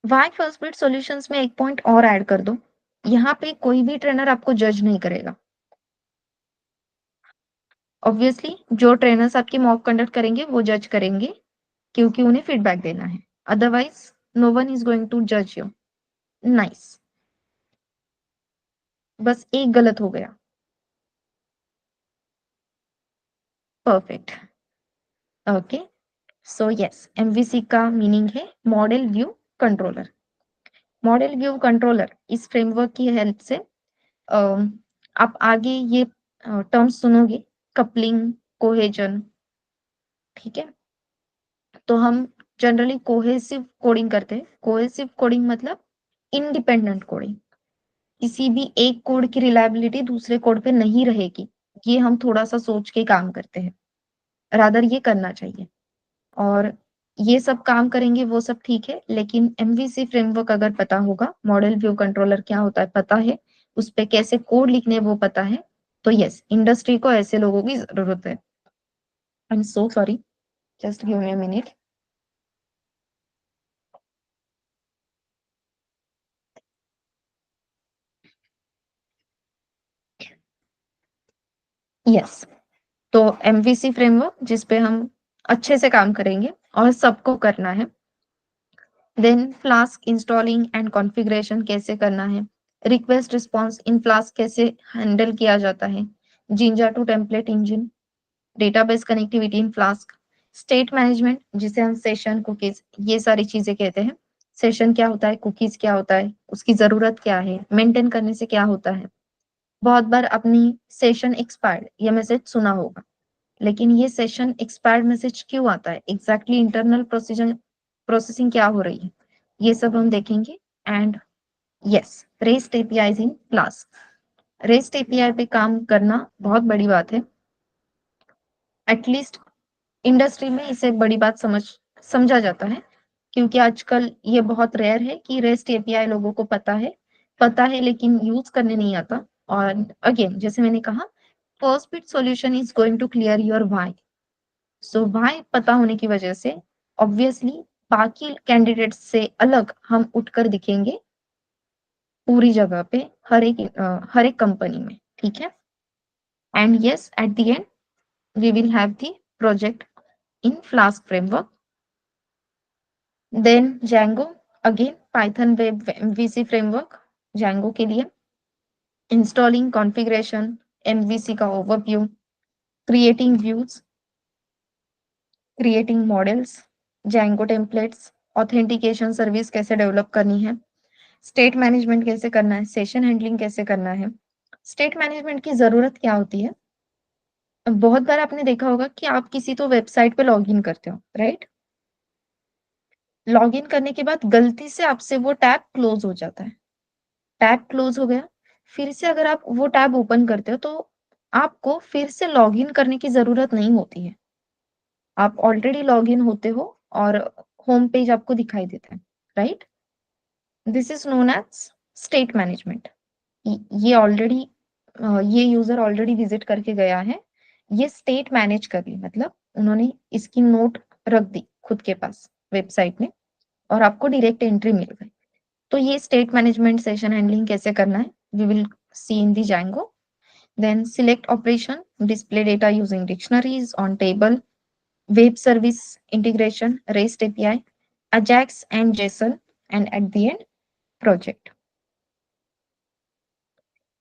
S1: Why first bit solutions में एक पॉइंट और ऐड कर दो, यहाँ पे कोई भी ट्रेनर आपको जज नहीं करेगा। ऑब्वियसली जो ट्रेनर्स आपकी मॉक कंडक्ट करेंगे वो जज करेंगे, क्योंकि उन्हें फीडबैक देना है। Otherwise no one is going to जज यू। नाइस। बस एक गलत हो गया। Perfect. Okay, so yes, MVC का मीनिंग है model view controller. Model view controller इस फ्रेमवर्क की हेल्प से आप आगे ये टर्म्स सुनोगे, कपलिंग, कोहेजन, ठीक है? तो हम जनरली कोहेसिव कोडिंग करते हैं। कोहेसिव कोडिंग मतलब इंडिपेंडेंट कोडिंग। किसी भी एक कोड की रिलायबिलिटी दूसरे कोड पे नहीं रहेगी, ये हम थोड़ा सा सोच के काम करते हैं, रादर ये करना चाहिए। और ये सब काम करेंगे वो सब ठीक है, लेकिन एमवीसी फ्रेमवर्क अगर पता होगा, मॉडल व्यू कंट्रोलर क्या होता है पता है, उस पे कैसे कोड लिखने हैं वो पता है, तो यस, इंडस्ट्री को ऐसे लोगों की जरूरत है। I am so sorry, just give me a minute. Yes, तो एमवीसी फ्रेमवर्क जिस पे हम अच्छे से काम करेंगे और सबको करना है। Then Flask installing and configuration कैसे करना है, रिक्वेस्ट रिस्पांस इन फ्लास्क कैसे हैंडल किया जाता है, Jinja two template engine, database connectivity in Flask, state management जिसे हम सेशन, कुकीज, ये सारी चीजें कहते हैं। सेशन क्या होता है, कुकीज क्या होता है, उसकी जरूरत क्या है, मेंटेन करने से क्या होता है। बहुत बार अपनी सेशन एक्सपायर्ड ये मैसेज सुना होगा, लेकिन ये सेशन एक्सपायर्ड मैसेज क्यों आता है, एग्जैक्टली इंटरनल प्रोसेसिंग क्या हो रही है, ये सब हम देखेंगे। And yes, rest APIs in class. Rest API पे काम करना बहुत बड़ी बात है, एटलीस्ट इंडस्ट्री में इसे बड़ी बात समझा जाता है, क्योंकि आजकल ये बहुत रेयर है कि रेस्ट एपीआई लोगों को पता है लेकिन यूज करने नहीं आता। और अगेन जैसे मैंने कहा, first bit solution is going to clear your why. So why पता होने की वजह से ऑब्वियसली बाकी कैंडिडेट्स से अलग हम उठकर दिखेंगे पूरी जगह पे, हर एक कंपनी में, ठीक है? And yes, eight the and we will have the project in Flask framework. Then Django, again Python Web MVC framework, Django के लिए installing configuration, MVC का overview, creating views, creating models, Django templates, authentication service कैसे develop करनी है, state management कैसे करना है, session handling कैसे करना है। स्टेट मैनेजमेंट की जरूरत क्या होती है? बहुत बार आपने देखा होगा कि आप किसी तो वेबसाइट पे लॉग इन करते हो, राइट? लॉगिन करने के बाद गलती से आपसे वो टैब क्लोज हो जाता है। टैब क्लोज हो गया, फिर से अगर आप वो टैब ओपन करते हो तो आपको फिर से लॉगिन करने की जरूरत नहीं होती है। आप ऑलरेडी लॉगिन होते हो और होम पेज आपको दिखाई देता है, right? This is known as state management. ये ऑलरेडी ये यूजर ऑलरेडी विजिट करके गया है, ये स्टेट मैनेज कर ली, मतलब उन्होंने इसकी नोट रख दी खुद के पास वेबसाइट में और आपको डायरेक्ट एंट्री मिल गई। तो ये स्टेट मैनेजमेंट सेशन हैंडलिंग कैसे करना है, we will see in the Django. Then select operation, display data using dictionaries on table, web service integration, REST API, Ajax and JSON, and at the end project.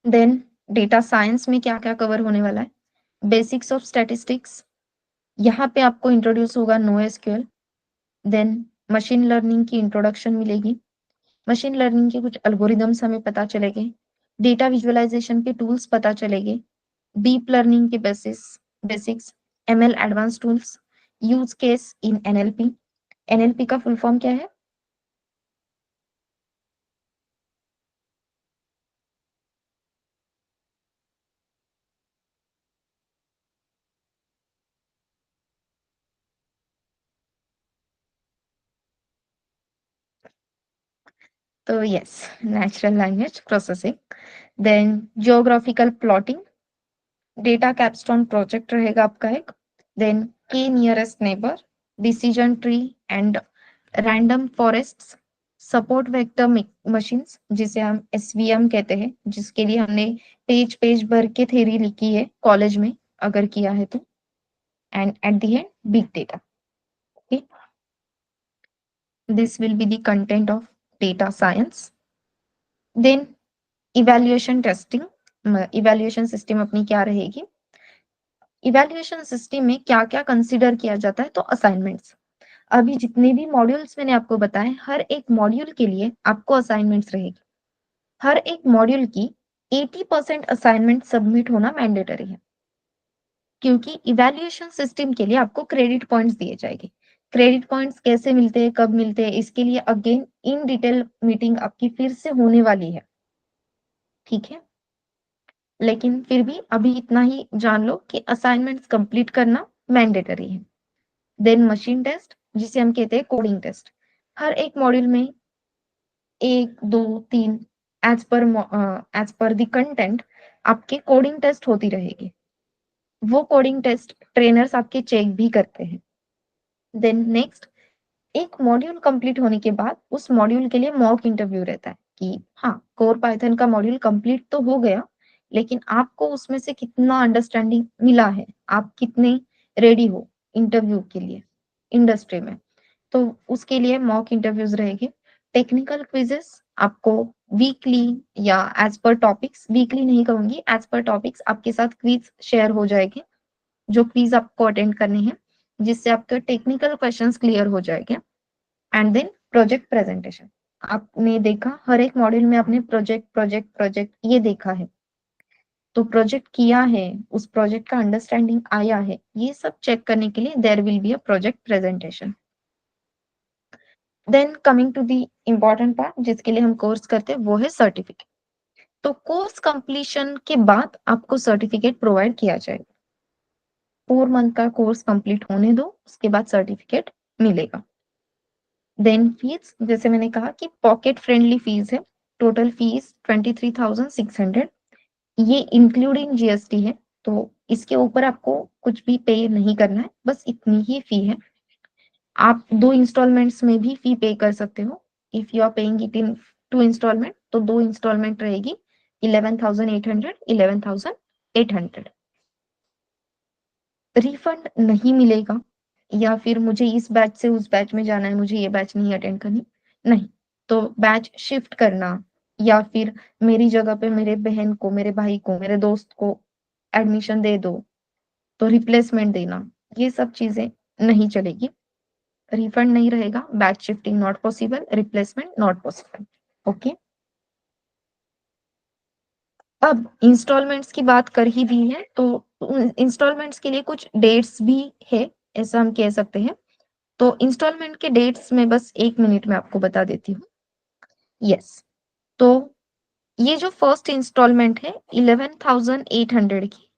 S1: Then data science में क्या क्या cover होने वाला है? Basics of statistics, यहाँ पे आपको introduce होगा no SQL. Then machine learning की इंट्रोडक्शन मिलेगी, मशीन लर्निंग के कुछ एल्गोरिदम्स हमें पता चलेंगे, डेटा विजुअलाइजेशन के टूल्स पता चलेंगे, डीप लर्निंग के basics, ML advance tools, use case in NLP. NLP का फुल फॉर्म क्या है? तो yes, natural language processing, then geographical plotting, data capstone project रहेगा आपका एक, then K nearest neighbor, decision tree and random forests, support vector machines जिसे हम SVM कहते हैं, जिसके लिए हमने पेज पेज भर के थ्योरी लिखी है कॉलेज में अगर किया है तो, and at the end big data. Okay, this will be the content of data science. Then evaluation testing, evaluation system अपनी क्या रहेगी, इवैल्यूएशन सिस्टम में क्या क्या कंसिडर किया जाता है, तो असाइनमेंट्स। अभी जितने भी मॉड्यूल्स मैंने आपको बताए, हर एक मॉड्यूल के लिए आपको असाइनमेंट्स रहेगी। हर एक मॉड्यूल की 80% असाइनमेंट सबमिट होना मैंडेटरी है, क्योंकि इवैल्यूएशन सिस्टम के लिए आपको क्रेडिट पॉइंट्स दिए जाएंगे। क्रेडिट पॉइंट्स कैसे मिलते हैं, कब मिलते हैं, इसके लिए अगेन इन डिटेल मीटिंग आपकी फिर से होने वाली है, ठीक है। लेकिन फिर भी अभी इतना ही जान लो कि असाइनमेंट्स कंप्लीट करना मैंडेटरी है। देन मशीन टेस्ट, जिसे हम कहते हैं कोडिंग टेस्ट। हर एक मॉड्यूल में एक दो तीन, एज पर द कंटेंट आपके कोडिंग टेस्ट होती रहेगी। वो कोडिंग टेस्ट ट्रेनर्स आपके चेक भी करते हैं। देन नेक्स्ट, एक मॉड्यूल कंप्लीट होने के बाद उस मॉड्यूल के लिए मॉक इंटरव्यू रहता है कि हाँ, कोर पाइथन का मॉड्यूल कंप्लीट तो हो गया, लेकिन आपको उसमें से कितना अंडरस्टैंडिंग मिला है, आप कितने रेडी हो इंटरव्यू के लिए इंडस्ट्री में, तो उसके लिए मॉक इंटरव्यूज रहेंगे। टेक्निकल क्विजेस आपको वीकली या एज पर टॉपिक्स, वीकली नहीं कहूंगी, एज पर टॉपिक्स आपके साथ क्विज शेयर हो जाएंगे, जो क्विज आपको अटेंड करने हैं, जिससे आपके टेक्निकल क्वेश्चंस क्लियर हो जाएंगे। And then project presentation. आपने देखा हर एक मॉड्यूल में आपने प्रोजेक्ट प्रोजेक्ट प्रोजेक्ट ये देखा है, तो प्रोजेक्ट किया है, उस प्रोजेक्ट का अंडरस्टैंडिंग आया है, ये सब चेक करने के लिए there will be a project presentation. Then coming to the important part जिसके लिए हम कोर्स करते हैं, वो है सर्टिफिकेट। तो कोर्स कंप्लीशन के बाद आपको सर्टिफिकेट प्रोवाइड किया जाएगा। 4 मंथ का कोर्स कंप्लीट होने दो, उसके बाद सर्टिफिकेट मिलेगा। देन फीस, जैसे मैंने कहा कि पॉकेट फ्रेंडली फीस है। टोटल फीस 23,600, ये इंक्लूडिंग जीएसटी है, तो इसके ऊपर आपको कुछ भी पे नहीं करना है, बस इतनी ही फी है। आप 2 इंस्टॉलमेंट्स में भी फी पे कर सकते हो। If you are paying it in 2 installment, तो 2 इंस्टॉलमेंट रहेगी 11,800, 11,800। रिफंड नहीं मिलेगा, या फिर मुझे इस बैच से उस बैच में जाना है, मुझे ये बैच नहीं अटेंड करनी, नहीं, तो बैच शिफ्ट करना, या फिर मेरी जगह पे मेरे बहन को, मेरे भाई को, मेरे दोस्त को एडमिशन दे दो, तो रिप्लेसमेंट देना, ये सब चीजें नहीं चलेगी। रिफंड नहीं रहेगा, batch shifting not possible, replacement not possible. Okay, अब इंस्टॉलमेंट्स की बात कर ही दी है, तो इंस्टॉलमेंट्स के लिए कुछ डेट्स भी है, ऐसा हम कह सकते हैं। तो इंस्टॉलमेंट के डेट्स में बस 1 मिनट में आपको बता देती हूँ। यस, तो ये जो फर्स्ट इंस्टॉलमेंट है 11,800 की,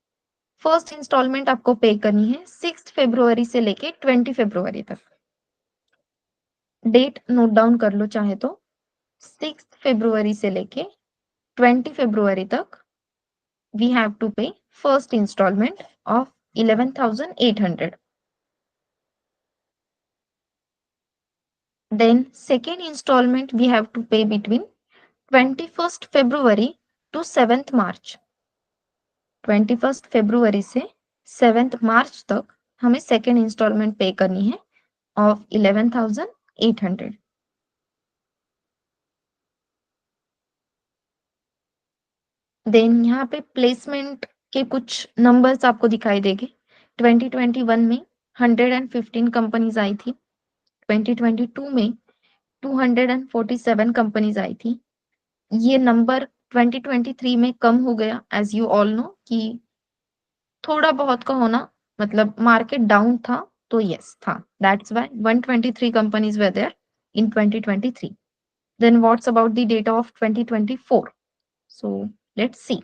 S1: फर्स्ट इंस्टॉलमेंट आपको पे करनी है 6 फरवरी से लेके 20 फरवरी तक। डेट नोट डाउन कर लो चाहे तो, 6 फरवरी से लेके 20 फरवरी तक we have to pay first installment of 11,800. Then second installment we have to pay between 21st February to 7th March. 21st February से 7th March तक हमें सेकेंड इंस्टॉलमेंट पे करनी है ऑफ 11,800। देन यहाँ पे प्लेसमेंट के कुछ नंबर्स आपको दिखाई देंगे। 2021 में 115 कंपनीज आई थी, 2022 में 247 कंपनीज आई थी। ये नंबर 2023 में कम हो गया, एज यू ऑल नो कि थोड़ा बहुत का होना, मतलब मार्केट डाउन था, तो यस था, that's why 123 companies were there in 2023। देन what's about the data of 2024? So let's see.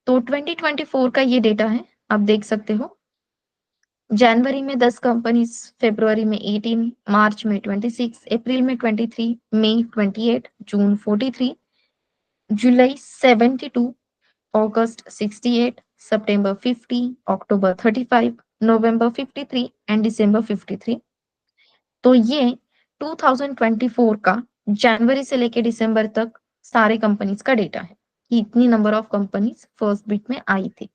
S1: तो 2024 का ये डेटा है, आप देख सकते हो। जनवरी में 10 कंपनीज, फरवरी में 18, मार्च में 26, अप्रैल में 23, मई 28, जून 43, जुलाई 72, अगस्त 68, सितंबर 50, अक्टूबर 35, नवंबर 53 एंड दिसंबर 53। तो ये 2024 का जनवरी से लेके दिसंबर तक सारे कंपनीज का डेटा है कि इतनी number of companies first Bit में आई थी।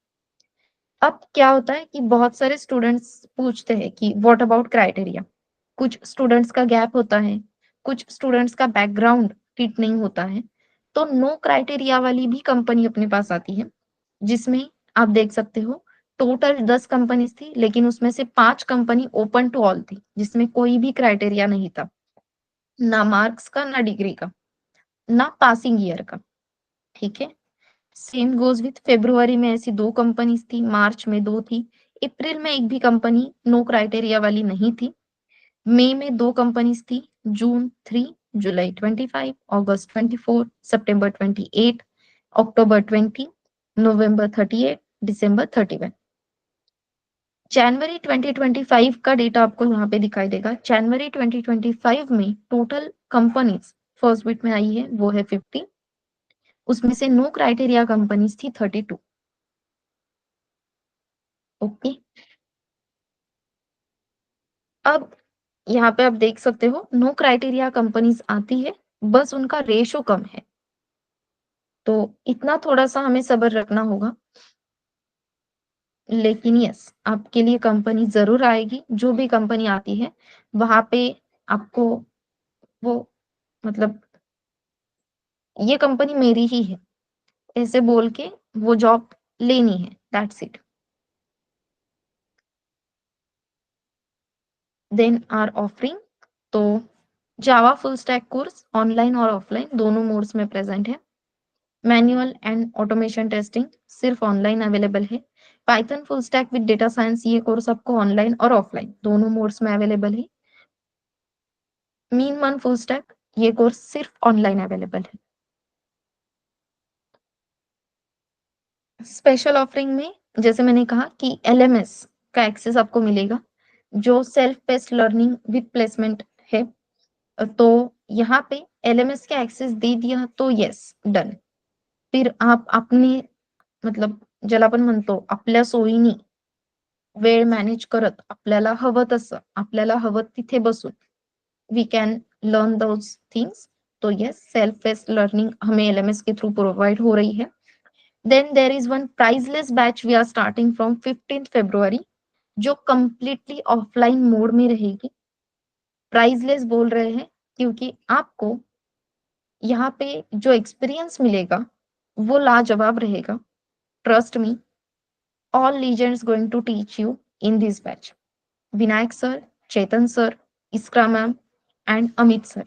S1: अब क्या होता है कि बहुत सारे स्टूडेंट्स पूछते हैं कि व्हाट अबाउट क्राइटेरिया। कुछ स्टूडेंट्स का गैप होता है, कुछ स्टूडेंट्स का बैकग्राउंड फिट नहीं होता है, तो नो क्राइटेरिया वाली भी कंपनी अपने पास आती है, जिसमें आप देख सकते हो टोटल 10 कंपनीज थी, लेकिन उसमें से 5 कंपनी ओपन टू ऑल थी, जिसमें कोई भी क्राइटेरिया नहीं था, ना मार्क्स का, ना डिग्री का, ना पासिंग ईयर का। ठीक है। सेम गोज विथ फेब्रुवरी में ऐसी 2 कंपनीज थी, मार्च में 2 थी, अप्रैल में एक भी कंपनी नो क्राइटेरिया वाली नहीं थी, मई में 2 कंपनीज थी, जून 3, जुलाई 25, अगस्त 24, सितंबर 28, अक्टूबर 20, नवंबर 38, दिसंबर 31। जनवरी 2025 का डेटा आपको यहाँ पे दिखाई देगा। जनवरी 2025 में टोटल कंपनीज फर्स्ट बिट में आई है वो है 50, उसमें से नो क्राइटेरिया कंपनीज थी 32। ओके। अब यहाँ पे आप देख सकते हो नो क्राइटेरिया कंपनीज आती है, बस उनका रेशो कम है, तो इतना थोड़ा सा हमें सब्र रखना होगा। लेकिन यस, आपके लिए कंपनी जरूर आएगी, जो भी कंपनी आती है वहां पे आपको वो, मतलब ये कंपनी मेरी ही है ऐसे बोल के वो जॉब लेनी है, that's it. Then are offering, तो Java full stack course online और ऑफलाइन दोनों मोड्स में प्रेजेंट है। मैनुअल एंड ऑटोमेशन टेस्टिंग सिर्फ ऑनलाइन अवेलेबल है। Python full stack with data science, ये कोर्स आपको ऑनलाइन और ऑफलाइन दोनों मोड्स में अवेलेबल है। मीन वन फुल स्टैक, ये कोर्स सिर्फ ऑनलाइन अवेलेबल है। स्पेशल ऑफरिंग में जैसे मैंने कहा कि एलएमएस का एक्सेस आपको मिलेगा, जो self paced learning with placement है। तो यहाँ पे एलएमएस का एक्सेस दे दिया तो यस, डन। फिर आप अपने, मतलब ज्याला आपण म्हणतो आपल्या सोयीनी वेळ मॅनेज करत आपल्याला हवं तसं, आपल्याला हवं तिथे बसून we can learn those things. तो यस, सेल्फ बेस्ड लर्निंग हमें एलएमएस के थ्रू प्रोवाइड हो रही है। Then there is one priceless batch we are starting from 15 फरवरी, जो कंप्लीटली ऑफलाइन मोड में रहेगी। प्राइसलेस बोल रहे हैं क्योंकि आपको यहाँ पे जो एक्सपीरियंस मिलेगा वो लाजवाब रहेगा। Trust me, all legends going to teach you in this batch. Vinayak sir, Chetan sir, Iskra ma'am and Amit sir,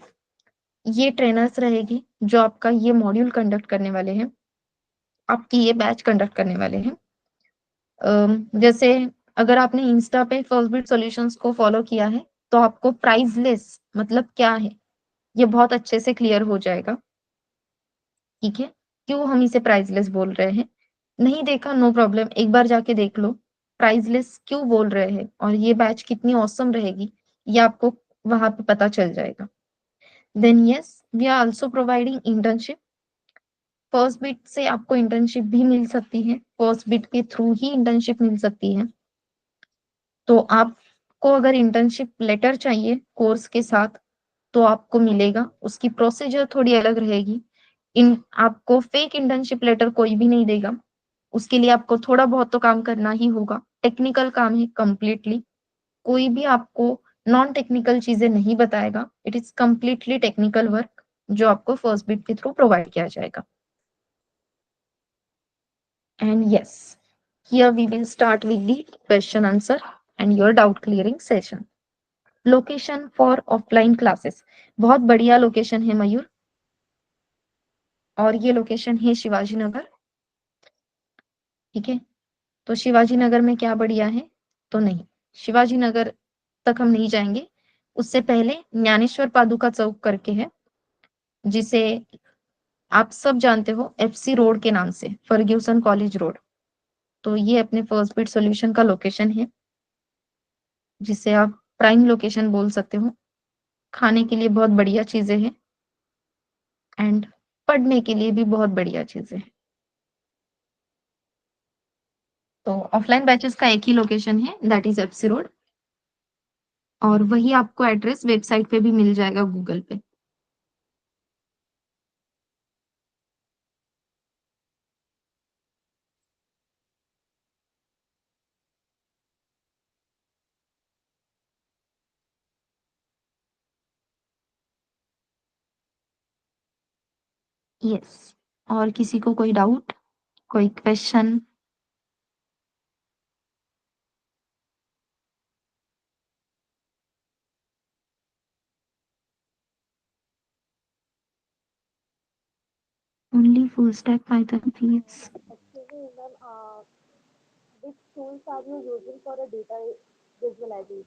S1: ये ट्रेनर्स रहेगी जो आपका ये मॉड्यूल कंडक्ट करने वाले हैं, आपकी ये बैच कंडक्ट करने वाले हैं। जैसे अगर आपने इंस्टा पे फर्स्ट बिट सॉल्यूशंस को फॉलो किया है तो आपको प्राइसलेस मतलब क्या है ये बहुत अच्छे से क्लियर हो जाएगा। ठीक है। क्यों हम इसे प्राइसलेस बोल रहे हैं, नहीं देखा नो प्रॉब्लम, एक बार जाके देख लो प्राइसलेस क्यों बोल रहे हैं और ये बैच कितनी औसम रहेगी, ये आपको वहां पे पता चल जाएगा। Then yes, we are also providing internship. First bit से आपको इंटर्नशिप भी मिल सकती है, फर्स्ट बिट के थ्रू ही इंटर्नशिप मिल सकती है। तो आपको अगर इंटर्नशिप लेटर चाहिए कोर्स के साथ तो आपको मिलेगा, उसकी प्रोसीजर थोड़ी अलग रहेगी। इन आपको फेक इंटर्नशिप लेटर कोई भी नहीं देगा, उसके लिए आपको थोड़ा बहुत तो काम करना ही होगा, टेक्निकल काम है कंप्लीटली। कोई भी आपको नॉन टेक्निकल चीजें नहीं बताएगा, it is completely technical work जो आपको फर्स्ट बिट के थ्रू प्रोवाइड किया जाएगा। And yes, here we will start with the question answer and your doubt clearing session. Location for offline classes, बहुत बढ़िया लोकेशन है मयूर, और ये लोकेशन है शिवाजी नगर। ठीक है। तो शिवाजी नगर में क्या बढ़िया है, तो नहीं, शिवाजी नगर तक हम नहीं जाएंगे, उससे पहले ज्ञानेश्वर पादुका चौक करके है, जिसे आप सब जानते हो एफसी रोड के नाम से, फर्ग्यूसन कॉलेज रोड। तो ये अपने फर्स्ट बिट सॉल्यूशन का लोकेशन है। जिसे आप प्राइम लोकेशन बोल सकते हो। खाने के लिए बहुत बढ़िया चीज़ें हैं एंड पढ़ने के लिए भी बहुत बढ़िया चीज़ें हैं। तो ऑफलाइन बैचेस का एक ही लोकेशन है, दैट इज़ एफसी रोड, और वही आपको एड्रेस वेबसाइट पे भी मिल जाएगा गूगल पे। यस। और किसी को कोई डाउट, कोई question? Only full stack Python please.
S3: Excuse me, ma'am, which tools are you using for a data visualization?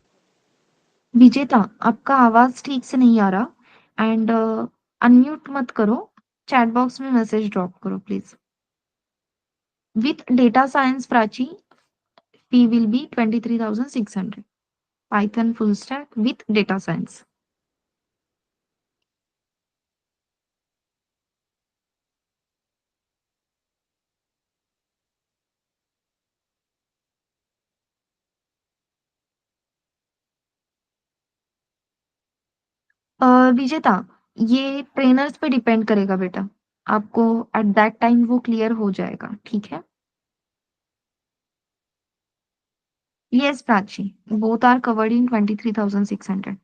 S1: विजेता, आपका आवाज ठीक से नहीं आ रहा एंड अनम्यूट मत करो, चैट बॉक्स में मैसेज ड्रॉप करो please. With data science Prachi, fee will be 23,600। Python full stack with data science. Vijeta, ये ट्रेनर्स पे डिपेंड करेगा बेटा, आपको एट दैट टाइम वो क्लियर हो जाएगा, ठीक है? Yes Prachi, both are covered in 23,600।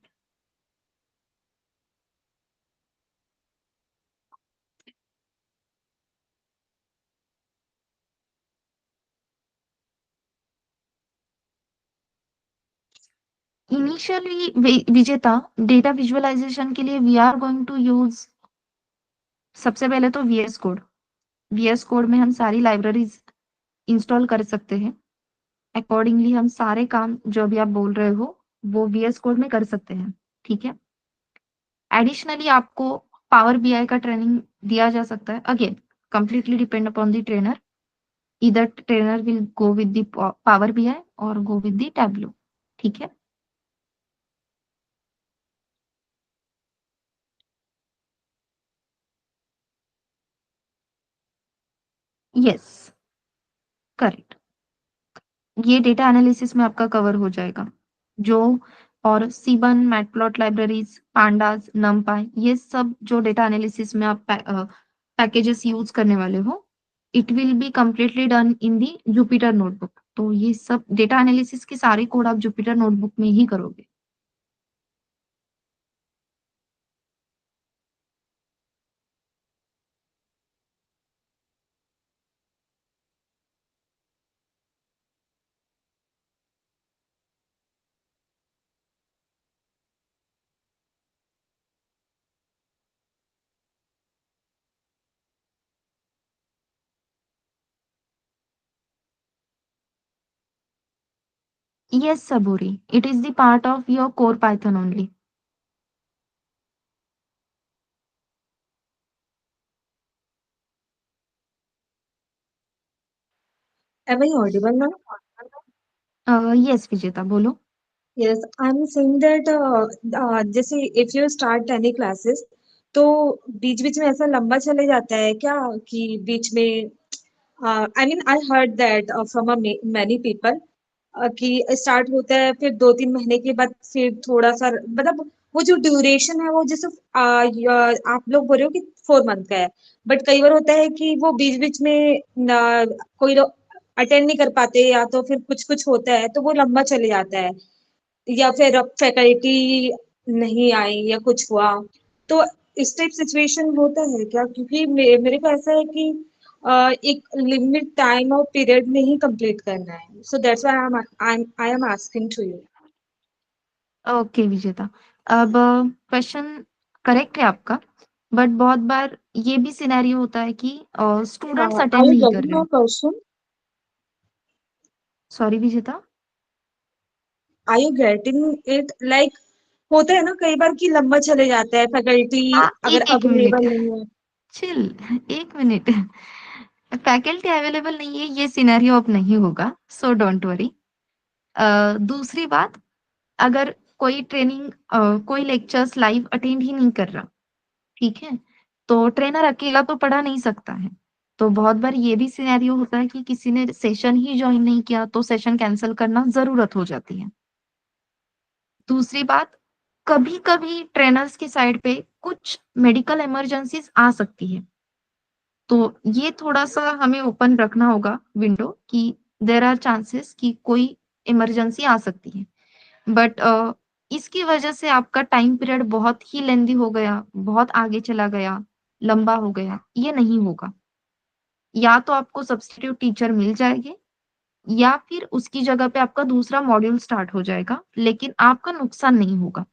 S1: Initially Vijeta, data visualization के लिए we are going to use, सबसे पहले तो वीएस कोड। वीएस कोड में हम सारी लाइब्रेरीज इंस्टॉल कर सकते हैं। अकॉर्डिंगली हम सारे काम जो अभी आप बोल रहे हो वो वीएस कोड में कर सकते हैं, ठीक है? एडिशनली आपको पावर बीआई का ट्रेनिंग दिया जा सकता है, again completely depend upon the trainer. Either trainer will go with the power BI or go with the Tableau, ठीक है? Yes, correct. ये डेटा एनालिसिस में आपका कवर हो जाएगा। जो और सीबन, मैटप्लॉट लाइब्रेरीज, पांडास, नमपाई, ये सब जो डेटा एनालिसिस में आप पैकेजेस यूज करने वाले हो, it will be completely done in the Jupyter notebook. तो ये सब डेटा एनालिसिस के सारे कोड आप जुपिटर नोटबुक में ही करोगे। Yes, Saburi, it is the part of your core Python only.
S3: Am I audible now?
S1: Yes, Vijeta, बोलो।
S3: Yes, I'm saying that जैसे if you start any classes तो बीच बीच में ऐसा लंबा चले जाता है क्या कि बीच में I mean I heard that from a many people कि स्टार्ट होता है फिर 2-3 महीने के बाद फिर थोड़ा सा मतलब वो जो ड्यूरेशन है वो जैसे आप लोग बोल रहे हो कि 4 मंथ का है बट कई बार होता है कि वो बीच बीच में कोई लोग अटेंड नहीं कर पाते या तो फिर कुछ कुछ होता है तो वो लंबा चले जाता है या फिर अब फैकल्टी नहीं आई या कुछ हुआ तो इस टाइप सिचुएशन होता है क्या क्योंकि मेरे को ऐसा है कि एक लिमिट टाइम और पीरियड में ही कंप्लीट करना है so that's why I am asking to you
S1: okay Vijeta, अब क्वेश्चन करेक्ट है आपका, बट बहुत बार ये भी सिनेरियो होता है कि स्टूडेंट्स
S3: आई
S1: अटेंड
S3: यू
S1: नहीं कर
S3: गेटिंग
S1: रहे
S3: माय
S1: हैं।
S3: क्वेश्चन
S1: सॉरी विजेता।
S3: आई यू गेटिंग इट लाइक होता है ना कई बार कि लंबा चले जाता है फैकल्टी
S1: हाँ,
S3: अगर
S1: एक एक मिनट,
S3: अवेलेबल नहीं है
S1: चिल, एक मिनट। फैकल्टी अवेलेबल नहीं है ये सिनेरियो अब नहीं होगा, सो डोंट वरी। दूसरी बात, अगर कोई ट्रेनिंग कोई लेक्चर्स लाइव अटेंड ही नहीं कर रहा, ठीक है? तो ट्रेनर अकेला तो पढ़ा नहीं सकता है। तो बहुत बार ये भी सिनेरियो होता है कि किसी ने सेशन ही जॉइन नहीं किया, तो सेशन कैंसल करना ज़रूरत हो जाती है। दूसरी बात, कभी-कभी ट्रेनर्स की साइड पे कुछ मेडिकल इमरजेंसीज़ आ सकती है। तो ये थोड़ा-सा हमें ओपन रखना होगा विंडो कि देयर आर चांसेस कि कोई इमरजेंसी आ सकती है। बट इसकी वजह से आपका टाइम पीरियड बहुत ही लेंदी हो गया, बहुत आगे चला गया, लंबा हो गया, ये नहीं होगा। या तो आपको सब्स्टिट्यूट टीचर मिल जाएँगे या फिर उसकी जगह पे आपका दूसरा मॉड्यूल स्टार्ट हो जाएगा, लेकिन आपका नुकसान नहीं होगा।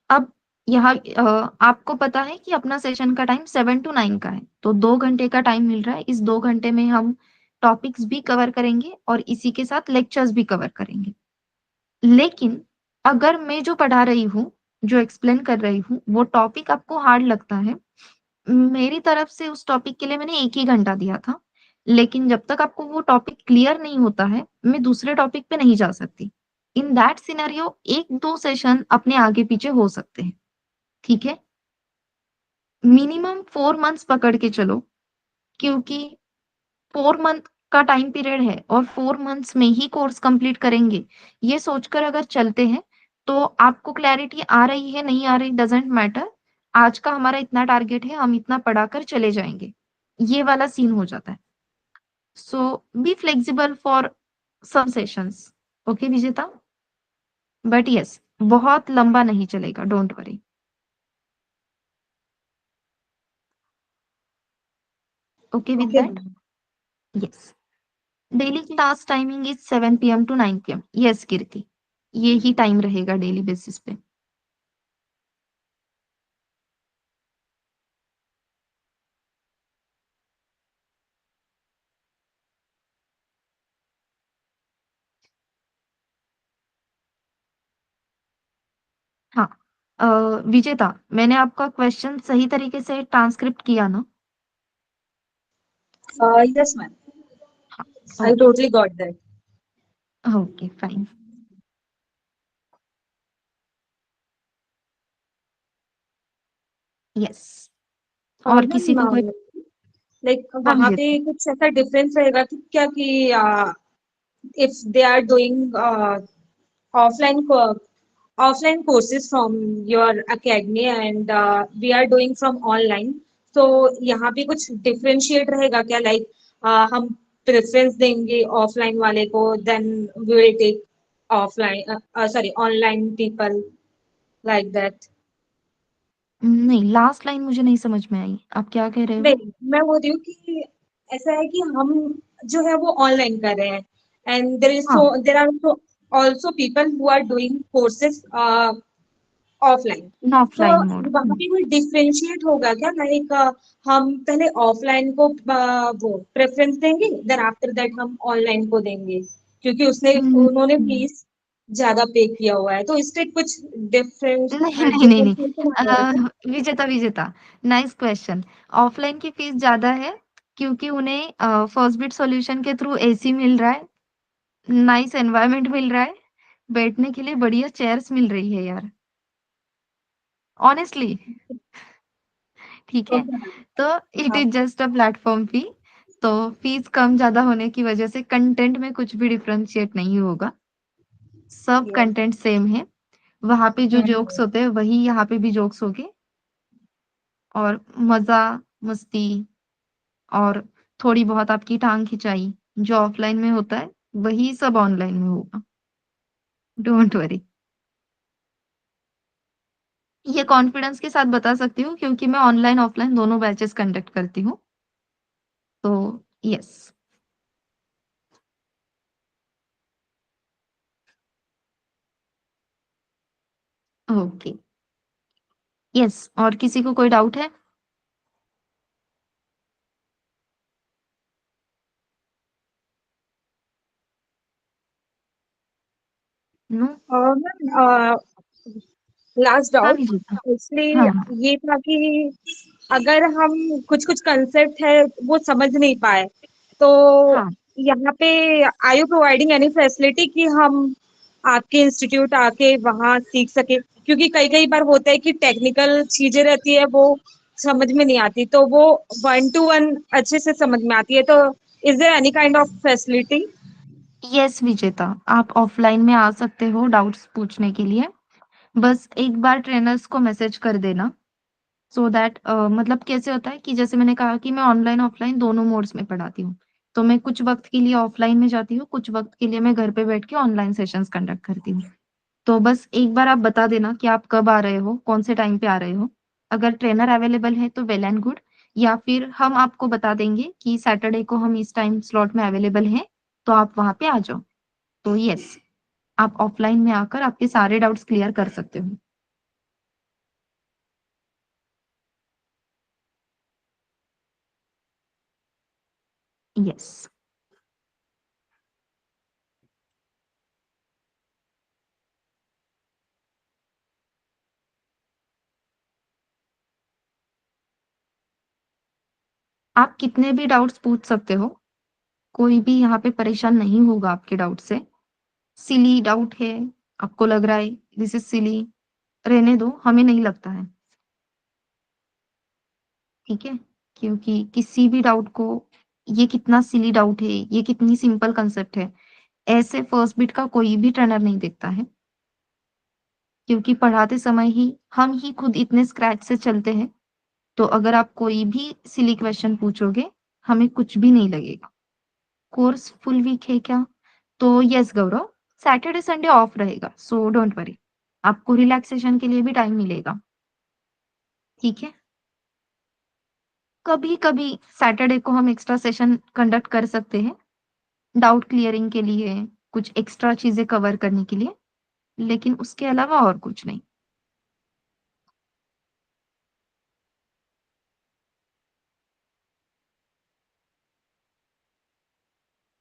S1: अब यहाँ आपको पता है कि अपना सेशन का टाइम 7 टू 9 का है, तो 2 घंटे का टाइम मिल रहा है। इस 2 घंटे में हम टॉपिक्स भी कवर करेंगे और इसी के साथ लेक्चर्स भी कवर करेंगे। लेकिन अगर मैं जो पढ़ा रही हूँ, जो एक्सप्लेन कर रही हूँ, वो टॉपिक आपको हार्ड लगता है, मेरी तरफ से उस टॉपिक के लिए मैंने 1 ही घंटा दिया था। लेकिन जब तक आपको वो टॉपिक क्लियर नहीं होता है, मैं दूसरे टॉपिक पे नहीं जा सकती। इन दैट सिनेरियो 1-2 सेशन अपने आगे-पीछे हो सकते हैं, ठीक है? मिनिमम 4 मंथ्स पकड़ के चलो, क्योंकि 4 मंथ का टाइम पीरियड है और 4 मंथ्स में ही कोर्स कंप्लीट करेंगे। ये सोचकर अगर चलते हैं, तो आपको क्लैरिटी आ रही है, नहीं आ रही डज़न्ट मैटर। आज का हमारा इतना टारगेट है, हम इतना पढ़ाकर चले जाएँगे। ये वाला सीन हो जाता है। So be flexible for some sessions. Okay Vijeta? But yes, बहुत लंबा नहीं चलेगा, don't worry. Okay with
S3: okay
S1: that?
S3: Ma'am.
S1: Yes. Daily class timing is 7 PM to 9 PM. Yes Kirti, ये ही टाइम रहेगा डेली बेसिस पे। हाँ, अ, विजेता, मैंने आपका क्वेश्चन सही तरीके से ट्रांसक्रिप्ट किया ना?
S3: Yes, ma'am.
S1: हाँ,
S3: I
S1: okay,
S3: totally got that.
S1: Okay, fine. Yes,
S3: और
S1: और किसी को कोई
S3: मैम लाइक
S1: हाँ,
S3: वहाँ पे
S1: विजेता।
S3: कुछ ऐसा डिफरेंस रहेगा कि क्या कि if they are doing offline offline courses from your academy and we are doing from online, तो यहाँ पे कुछ डिफरेंशिएट रहेगा क्या, लाइक हम प्रेफरेंस देंगे ऑफलाइन वाले को then we will take offline sorry online people like that?
S1: नहीं, लास्ट लाइन मुझे नहीं समझ में आई। आप क्या कह रहे हो?
S3: नहीं, मैं बोल रही हूँ कि ऐसा है कि हम जो है वो ऑनलाइन कर रहे हैं एंड
S1: हाँ,
S3: there are also people who are doing courses offline, तो
S1: ऑफलाइन मोड।
S3: वहां पे कोई डिफरेंशिएट होगा क्या, लाइक हम पहले ऑफलाइन को वो प्रेफरेंस देंगे देन आफ्टर दैट हम ऑनलाइन को देंगे, क्योंकि उसने
S1: हुँ,
S3: उन्होंने
S1: हुँ।
S3: फीस ज्यादा पे किया हुआ है, तो इससे कुछ डिफरेंस
S1: नहीं, नहीं, नहीं, नहीं।
S3: डिफरेंशिएशन आएगा क्या?
S1: विजेता, विजेता, नाइस क्वेश्चन। ऑफलाइन की फीस ज़्यादा है क्योंकि उन्हें फर्स्ट बिट सॉल्यूशन के थ्रू एसी मिल रहा है, नाइस एनवायरनमेंट मिल रहा है, बैठने के लिए बढ़िया चेयर्स मिल रही है यार, ऑनेस्टली, ठीक है?
S3: ओके।
S1: तो इट
S3: हाँ।
S1: इज़ जस्ट अ प्लेटफ़ॉर्म फी। तो फीस कम-ज़्यादा होने की वजह से कंटेंट में कुछ भी डिफरेंशिएट नहीं होगा, सब
S3: यस।
S1: कंटेंट सेम है। वहाँ पे जो जोक्स होते हैं, वही यहाँ पे भी जोक्स होंगे और मज़ा, मस्ती और थोड़ी बहुत आपकी टाँग खिंचाई, जो ऑफ़लाइन में होता है, वही सब ऑनलाइन में होगा। Don't worry. ये कॉन्फिडेंस के साथ बता सकती हूँ क्योंकि मैं ऑनलाइन, ऑफ़लाइन दोनों बैचेज़ कंडक्ट करती हूँ। तो येस, ओके, येस, और किसी को कोई डाउट है? नो?
S3: मैम लास्ट
S1: हाँ,
S3: डाउट
S1: विजेता।
S3: इसलिए
S1: हाँ, हाँ,
S3: ये था कि अगर हम कुछ कुछ कंसेप्ट है वो समझ नहीं पाए, तो
S1: हाँ।
S3: यहाँ पे are you providing any facility कि हम आपके इंस्टीट्यूट आके वहाँ सीख सके, क्योंकि कई कई बार होता है कि टेक्निकल चीजें रहती है वो समझ में नहीं आती, तो वो 1 to 1 अच्छे से समझ में आती है। तो is there any kind of facility?
S1: Yes Vijeta, आप ऑफलाइन में आ सकते हो डाउट्स पूछने के लिए। बस एक बार ट्रेनर्स को मैसेज कर देना, सो दैट मतलब कैसे होता है कि जैसे मैंने कहा कि मैं ऑनलाइन ऑफलाइन दोनों मोड्स में पढ़ाती हूँ। तो मैं कुछ वक्त के लिए ऑफलाइन में जाती हूँ, कुछ वक्त के लिए मैं घर पे बैठ के ऑनलाइन सेशंस कंडक्ट करती हूँ। तो बस एक बार आप बता देना कि आप कब आ रहे हो, कौन से टाइम पे आ रहे हो। अगर ट्रेनर अवेलेबल है तो वेल एंड गुड, या फिर हम आपको बता देंगे कि सैटरडे को हम इस टाइम स्लॉट में अवेलेबल हैं, तो आप वहाँ पे आ जाओ। तो यस, आप ऑफलाइन में आकर आपके सारे डाउट्स क्लियर कर सकते हो। यस। आप कितने भी डाउट्स पूछ सकते हो, कोई भी यहाँ पे परेशान नहीं होगा आपके डाउट से। सिली डाउट है, आपको लग रहा है दिस इज सिली, रहने दो, हमें नहीं लगता है, ठीक है? क्योंकि किसी भी डाउट को ये कितना सिली डाउट है, ये कितनी सिंपल कंसेप्ट है, ऐसे फर्स्ट बिट का कोई भी ट्रेनर नहीं देखता है। क्योंकि पढ़ाते समय ही हम ही खुद इतने स्क्रैच से चलते हैं, तो अगर आप कोई भी सिली क्वेश्चन पूछोगे, हमें कुछ भी नहीं लगेगा। कोर्स फुल वीक है क्या? तो यस गौरव, सैटरडे संडे ऑफ रहेगा, सो डोंट वरी, आपको रिलैक्सेशन के लिए भी टाइम मिलेगा, ठीक है? कभी कभी सैटरडे को हम एक्स्ट्रा सेशन कंडक्ट कर सकते हैं, डाउट क्लियरिंग के लिए, कुछ एक्स्ट्रा चीजें कवर करने के लिए, लेकिन उसके अलावा और कुछ नहीं।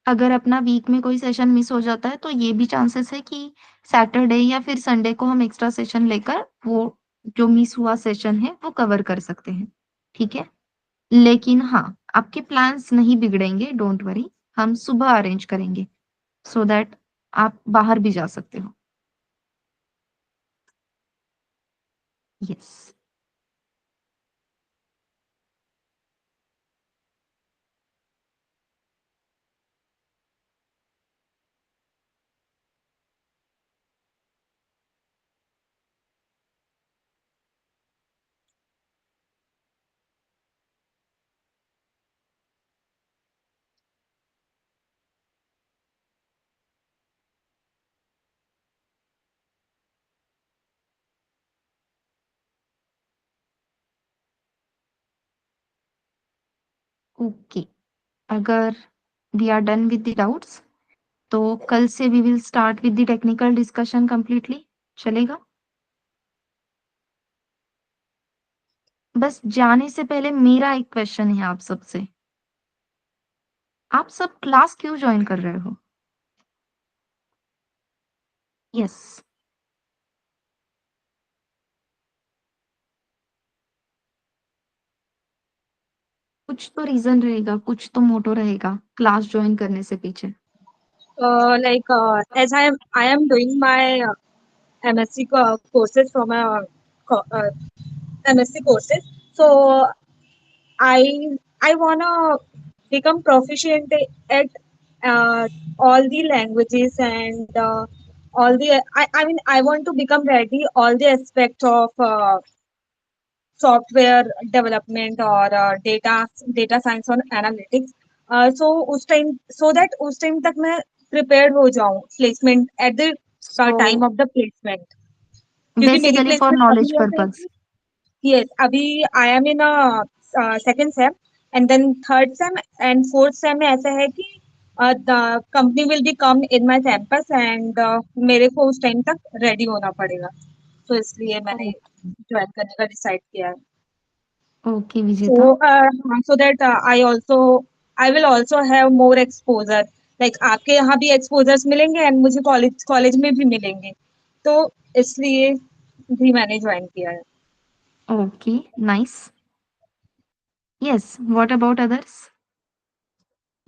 S1: अगर अपना वीक में कोई सेशन मिस हो जाता है तो ये भी चांसेस है कि सैटरडे या फिर संडे को हम एक्स्ट्रा सेशन लेकर वो जो मिस हुआ सेशन है वो कवर कर सकते हैं, ठीक है? लेकिन हाँ, आपके प्लान्स नहीं बिगड़ेंगे, डोंट वरी, हम सुबह अरेंज करेंगे सो दैट आप बाहर भी जा सकते हो। यस। ओके, अगर we are done with the doubts, तो कल से we will start with the technical discussion completely, चलेगा? बस जाने से पहले मेरा एक क्वेश्चन है आप सबसे, आप सब क्लास क्यों ज्वाइन कर रहे हो? यस। कुछ तो रीजन रहेगा, कुछ तो मोटो रहेगा क्लास ज्वाइन करने से पीछे।
S3: Like as I am doing my MSc courses from a uh, MSc courses, so I wanna become proficient at all the languages and all the I mean I want to become ready all the aspect of software development और data science और analytics. सो उस time so that उस time तक मैं prepared हो जाऊं placement at the
S1: so
S3: time of the placement, क्योंकि मेरी
S1: बेसिकली फॉर
S3: प्लेसमेंट
S1: नॉलेज
S3: अभी ऐसे है
S1: पर्पस।
S3: कि यस अभी I am in second sem and then third sem and fourth sem में ऐसा है कि the company will be come in my campus and मेरे को उस टाइम तक रेडी होना पड़ेगा, तो इसलिए मैंने ज्वाइन करने का डिसाइड किया है।
S1: ओके विजेता।
S3: So, so that I will also have more exposure. Like आपके यहाँ भी exposures मिलेंगे and मुझे कॉलेज में भी मिलेंगे, तो इसलिए भी मैंने ज्वाइन किया है।
S1: Okay, nice. Yes, what about others?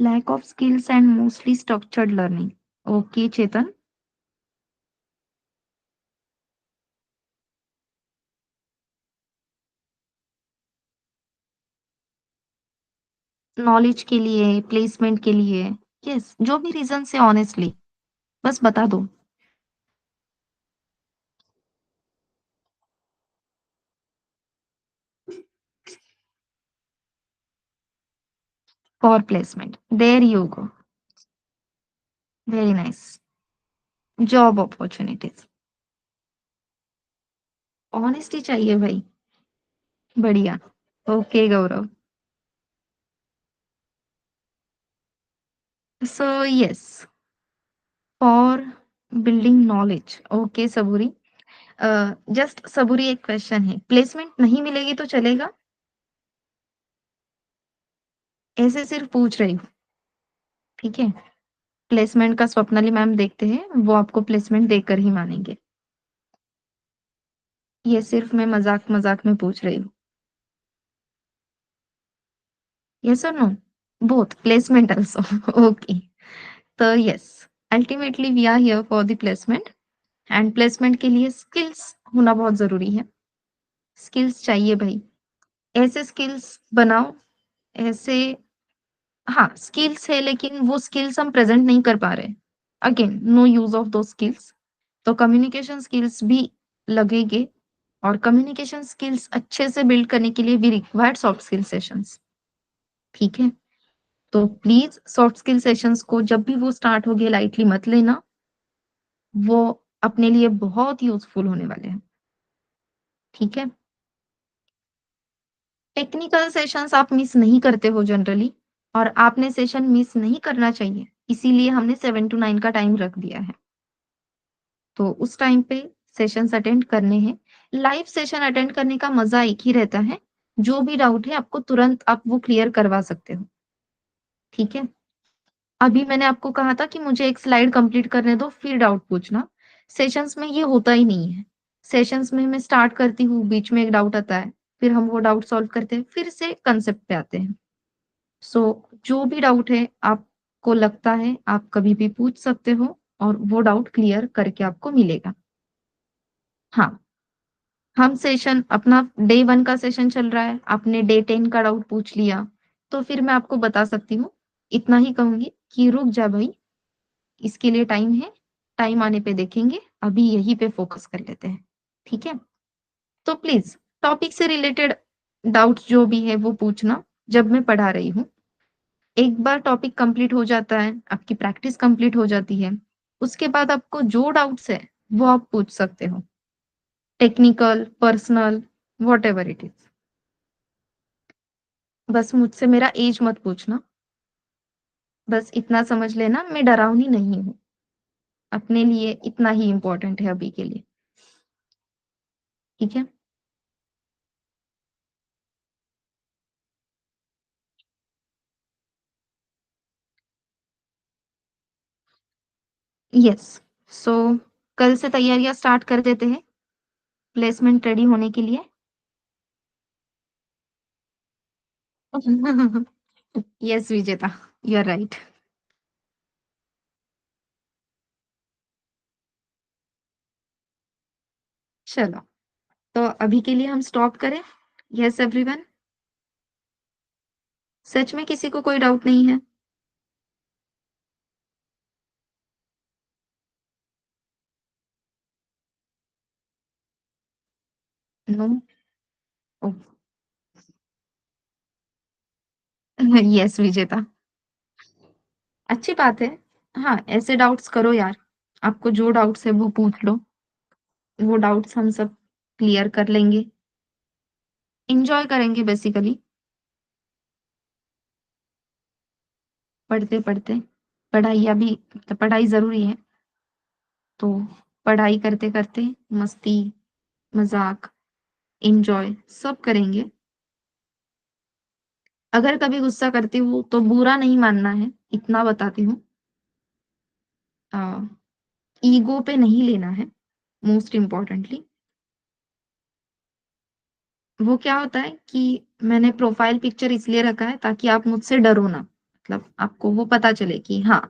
S1: Lack of skills and mostly structured learning. Okay Chetan. Knowledge के लिए, प्लेसमेंट के लिए, यस, जो भी रीज़न से ऑनेस्टली, बस बता दो। For placement, there you go, very nice. Job opportunities, honesty चाहिए भाई, बढ़िया। Okay Gaurav. So yes, for building knowledge, okay Saburi. Just Saburi एक क्वेश्चन है, प्लेसमेंट नहीं मिलेगी तो चलेगा? ऐसे सिर्फ पूछ रही हूँ, ठीक है? प्लेसमेंट का स्वप्नाली मैम देखते हैं, वो आपको प्लेसमेंट देकर ही मानेंगे। ये सिर्फ मैं मज़ाक-मज़ाक में पूछ रही हूँ। यस और no? Both placement also. Okay. तो yes, ultimately we are here for the placement and placement के लिए स्किल्स होना बहुत ज़रूरी है। स्किल्स चाहिए भई। ऐसे स्किल्स बनाओ, ऐसे हाँ, स्किल्स है लेकिन वो स्किल्स हम प्रेज़ेंट नहीं कर पा रहे। Again no use of those skills. तो कम्युनिकेशन स्किल्स भी लगेंगे और कम्युनिकेशन स्किल्स अच्छे से बिल्ड करने के लिए we required soft skill sessions, ठीक है? तो प्लीज़ सॉफ्ट स्किल सेशंस को जब भी वो स्टार्ट होंगे लाइटली मत लेना, वो अपने लिए बहुत यूज़फुल होने वाले हैं, ठीक है? टेक्निकल सेशंस आप मिस नहीं करते हो जनरली और आपने सेशन मिस नहीं करना चाहिए, इसीलिए हमने 7 टू 9 का टाइम रख दिया है। तो उस टाइम पे सेशंस अटेंड करने हैं। लाइव सेशन अटेंड करने का मज़ा एक ही रहता है, जो भी डाउट है आपको तुरंत आप वो क्लियर करवा सकते हो, ठीक है? अभी मैंने आपको कहा था कि मुझे एक स्लाइड कंप्लीट करने दो, फिर डाउट पूछना। सेशंस में ये होता ही नहीं है। सेशंस में मैं स्टार्ट करती हूँ, बीच में एक डाउट आता है, फिर हम वो डाउट सॉल्व करते हैं, फिर से कांसेप्ट पे आते हैं। सो जो भी डाउट है, आपको लगता है, आप कभी भी पूछ सकते हो और वो डाउट क्लियर करके आपको मिलेगा। हाँ, हम सेशन अपना डे 1 का सेशन चल रहा है, आपने डे 10 का डाउट पूछ लिया, तो फिर मैं आपको बता सकती हूँ, इतना ही कहूँगी कि रुक जा भई, इसके लिए टाइम है, टाइम आने पे देखेंगे, अभी यहीं पे फोकस कर लेते हैं, ठीक है? तो प्लीज़ टॉपिक से रिलेटेड डाउट्स जो भी है वो पूछना, जब मैं पढ़ा रही हूँ। एक बार टॉपिक कंप्लीट हो जाता है, आपकी प्रैक्टिस कंप्लीट हो जाती है, उसके बाद आपको जो डाउट्स है, वो आप पूछ सकते हो। Technical, personal, whatever it is. बस मुझसे मेरा ऐज मत पूछना, बस इतना समझ लेना मैं डरावनी नहीं हूँ, अपने लिए इतना ही इम्पोर्टेंट है अभी के लिए, ठीक है? यस, सो कल से तैयारियां स्टार्ट कर देते हैं प्लेसमेंट रेडी होने के लिए। यस विजेता, यू आर राइट। चलो, तो अभी के लिए हम स्टॉप करें। यस एवरीवन, सच में किसी को कोई डाउट नहीं है? नो? यस विजेता, अच्छी बात है। हाँ, ऐसे डाउट्स करो यार, आपको जो डाउट्स है वो पूछ लो, वो डाउट्स हम सब क्लियर कर लेंगे, एंजॉय करेंगे बेसिकली पढ़ते पढ़ते। पढ़ाई अभी, तो पढ़ाई जरूरी है, तो पढ़ाई करते करते मस्ती, मजाक, एन्जॉय सब करेंगे। अगर कभी गुस्सा करती हूँ तो बुरा नहीं मानना है, इतना बताती हूँ। अ, ईगो पे नहीं लेना है, मोस्ट इम्पोर्टेंटली। वो क्या होता है कि मैंने प्रोफाइल पिक्चर इसलिए रखा है ताकि आप मुझसे डरो ना, मतलब आपको वो पता चले कि हाँ,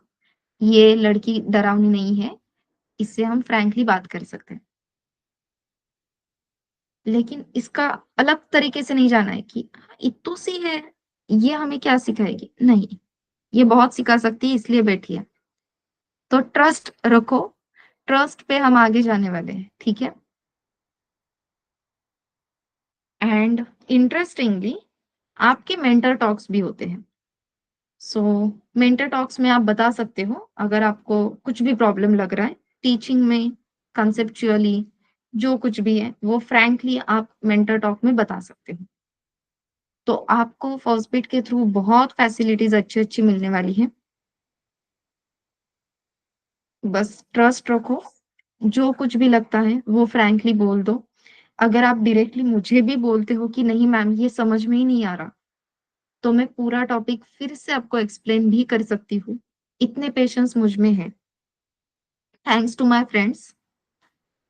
S1: ये लड़की डरावनी नहीं है, इससे हम फ्रैंकली बात कर सकते हैं। लेकिन इसका अलग तरीके से नहीं जाना है कि हाँ, इत्तू सी है, ये हमें क्या सिखाएगी? नहीं, ये बहुत सिखा सकती है, इसलिए बैठी है। तो ट्रस्ट रखो, ट्रस्ट पे हम आगे जाने वाले हैं, ठीक है? एंड इंटरेस्टिंगली आपके मेंटर टॉक्स भी होते हैं। सो मेंटर टॉक्स में आप बता सकते हो अगर आपको कुछ भी प्रॉब्लम लग रहा है टीचिंग में, कंसेप्चुअली, जो कुछ भी है वो फ्रैंकली आप मेंटर टॉक में बता सकते हो। तो आपको फर्स्ट बिट के थ्रू बहुत फैसिलिटीज अच्छी अच्छी मिलने वाली है। बस ट्रस्ट रखो, जो कुछ भी लगता है वो फ्रैंकली बोल दो। अगर आप डायरेक्टली मुझे भी बोलते हो कि नहीं मैम ये समझ में ही नहीं आ रहा, तो मैं पूरा टॉपिक फिर से आपको एक्सप्लेन भी कर सकती हूँ। इतने पेशेंस मुझ में है, थैंक्स टू माय फ्रेंड्स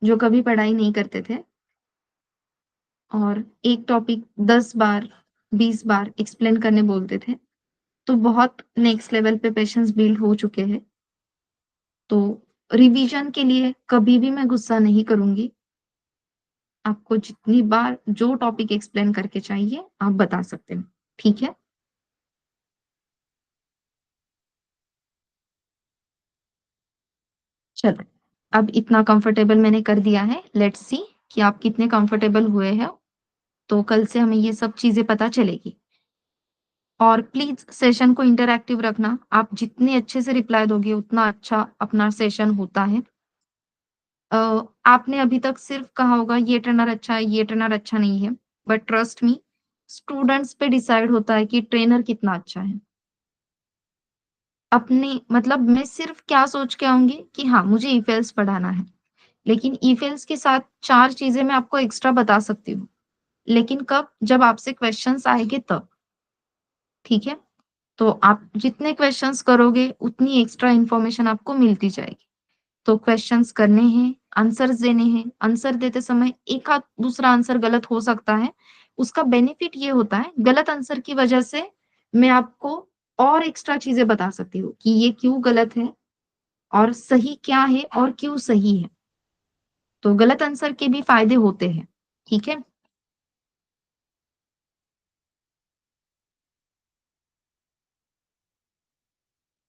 S1: जो कभी पढ़ाई नहीं करते थे और एक टॉपिक 10 बार 20 बार एक्सप्लेन करने बोलते थे। तो बहुत नेक्स्ट लेवल पे पेशेंस बिल्ड हो चुके हैं। तो रिवीजन के लिए कभी भी मैं गुस्सा नहीं करूंगी। आपको जितनी बार जो टॉपिक एक्सप्लेन करके चाहिए आप बता सकते हो, ठीक है? चलो, अब इतना कंफर्टेबल मैंने कर दिया है, लेट्स सी कि आप कितने कंफर्टेबल हुए हैं। तो कल से हमें ये सब चीजें पता चलेगी। और प्लीज सेशन को इंटरैक्टिव रखना, आप जितने अच्छे से रिप्लाई दोगे उतना अच्छा अपना सेशन होता है। अ, आपने अभी तक सिर्फ कहा होगा ये ट्रेनर अच्छा है, ये ट्रेनर अच्छा नहीं है, बट ट्रस्ट मी, स्टूडेंट्स पे डिसाइड होता है कि ट्रेनर कितना अच्छा है। अपने मतलब मैं सिर्फ क्या सोच के आऊंगी कि हाँ मुझे ईफेल्स पढ़ाना है, लेकिन ईफेल्स के साथ 4 चीजें मैं आपको एक्स्ट्रा बता सकती हूँ, लेकिन कब? जब आपसे क्वेश्चंस आएंगे तब, ठीक है? तो आप जितने क्वेश्चंस करोगे उतनी एक्स्ट्रा इन्फॉर्मेशन आपको मिलती जाएगी। तो क्वेश्चंस करने हैं, आंसर्स देने हैं, आंसर देते समय एक आध दूसरा आंसर गलत हो सकता है। उसका बेनिफिट ये होता है गलत आंसर की वजह से मैं आपको और एक्स्ट्रा चीजें बता सकती हूँ कि ये क्यों गलत है और सही क्या है और क्यों सही है। तो गलत आंसर के भी फायदे होते हैं, ठीक है?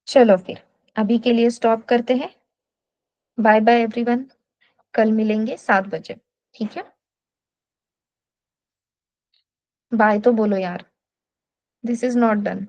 S1: चलो फिर अभी के लिए स्टॉप करते हैं। बाय बाय एवरीवन, कल मिलेंगे 7 बजे, ठीक है? बाय तो बोलो यार, दिस इज नॉट डन।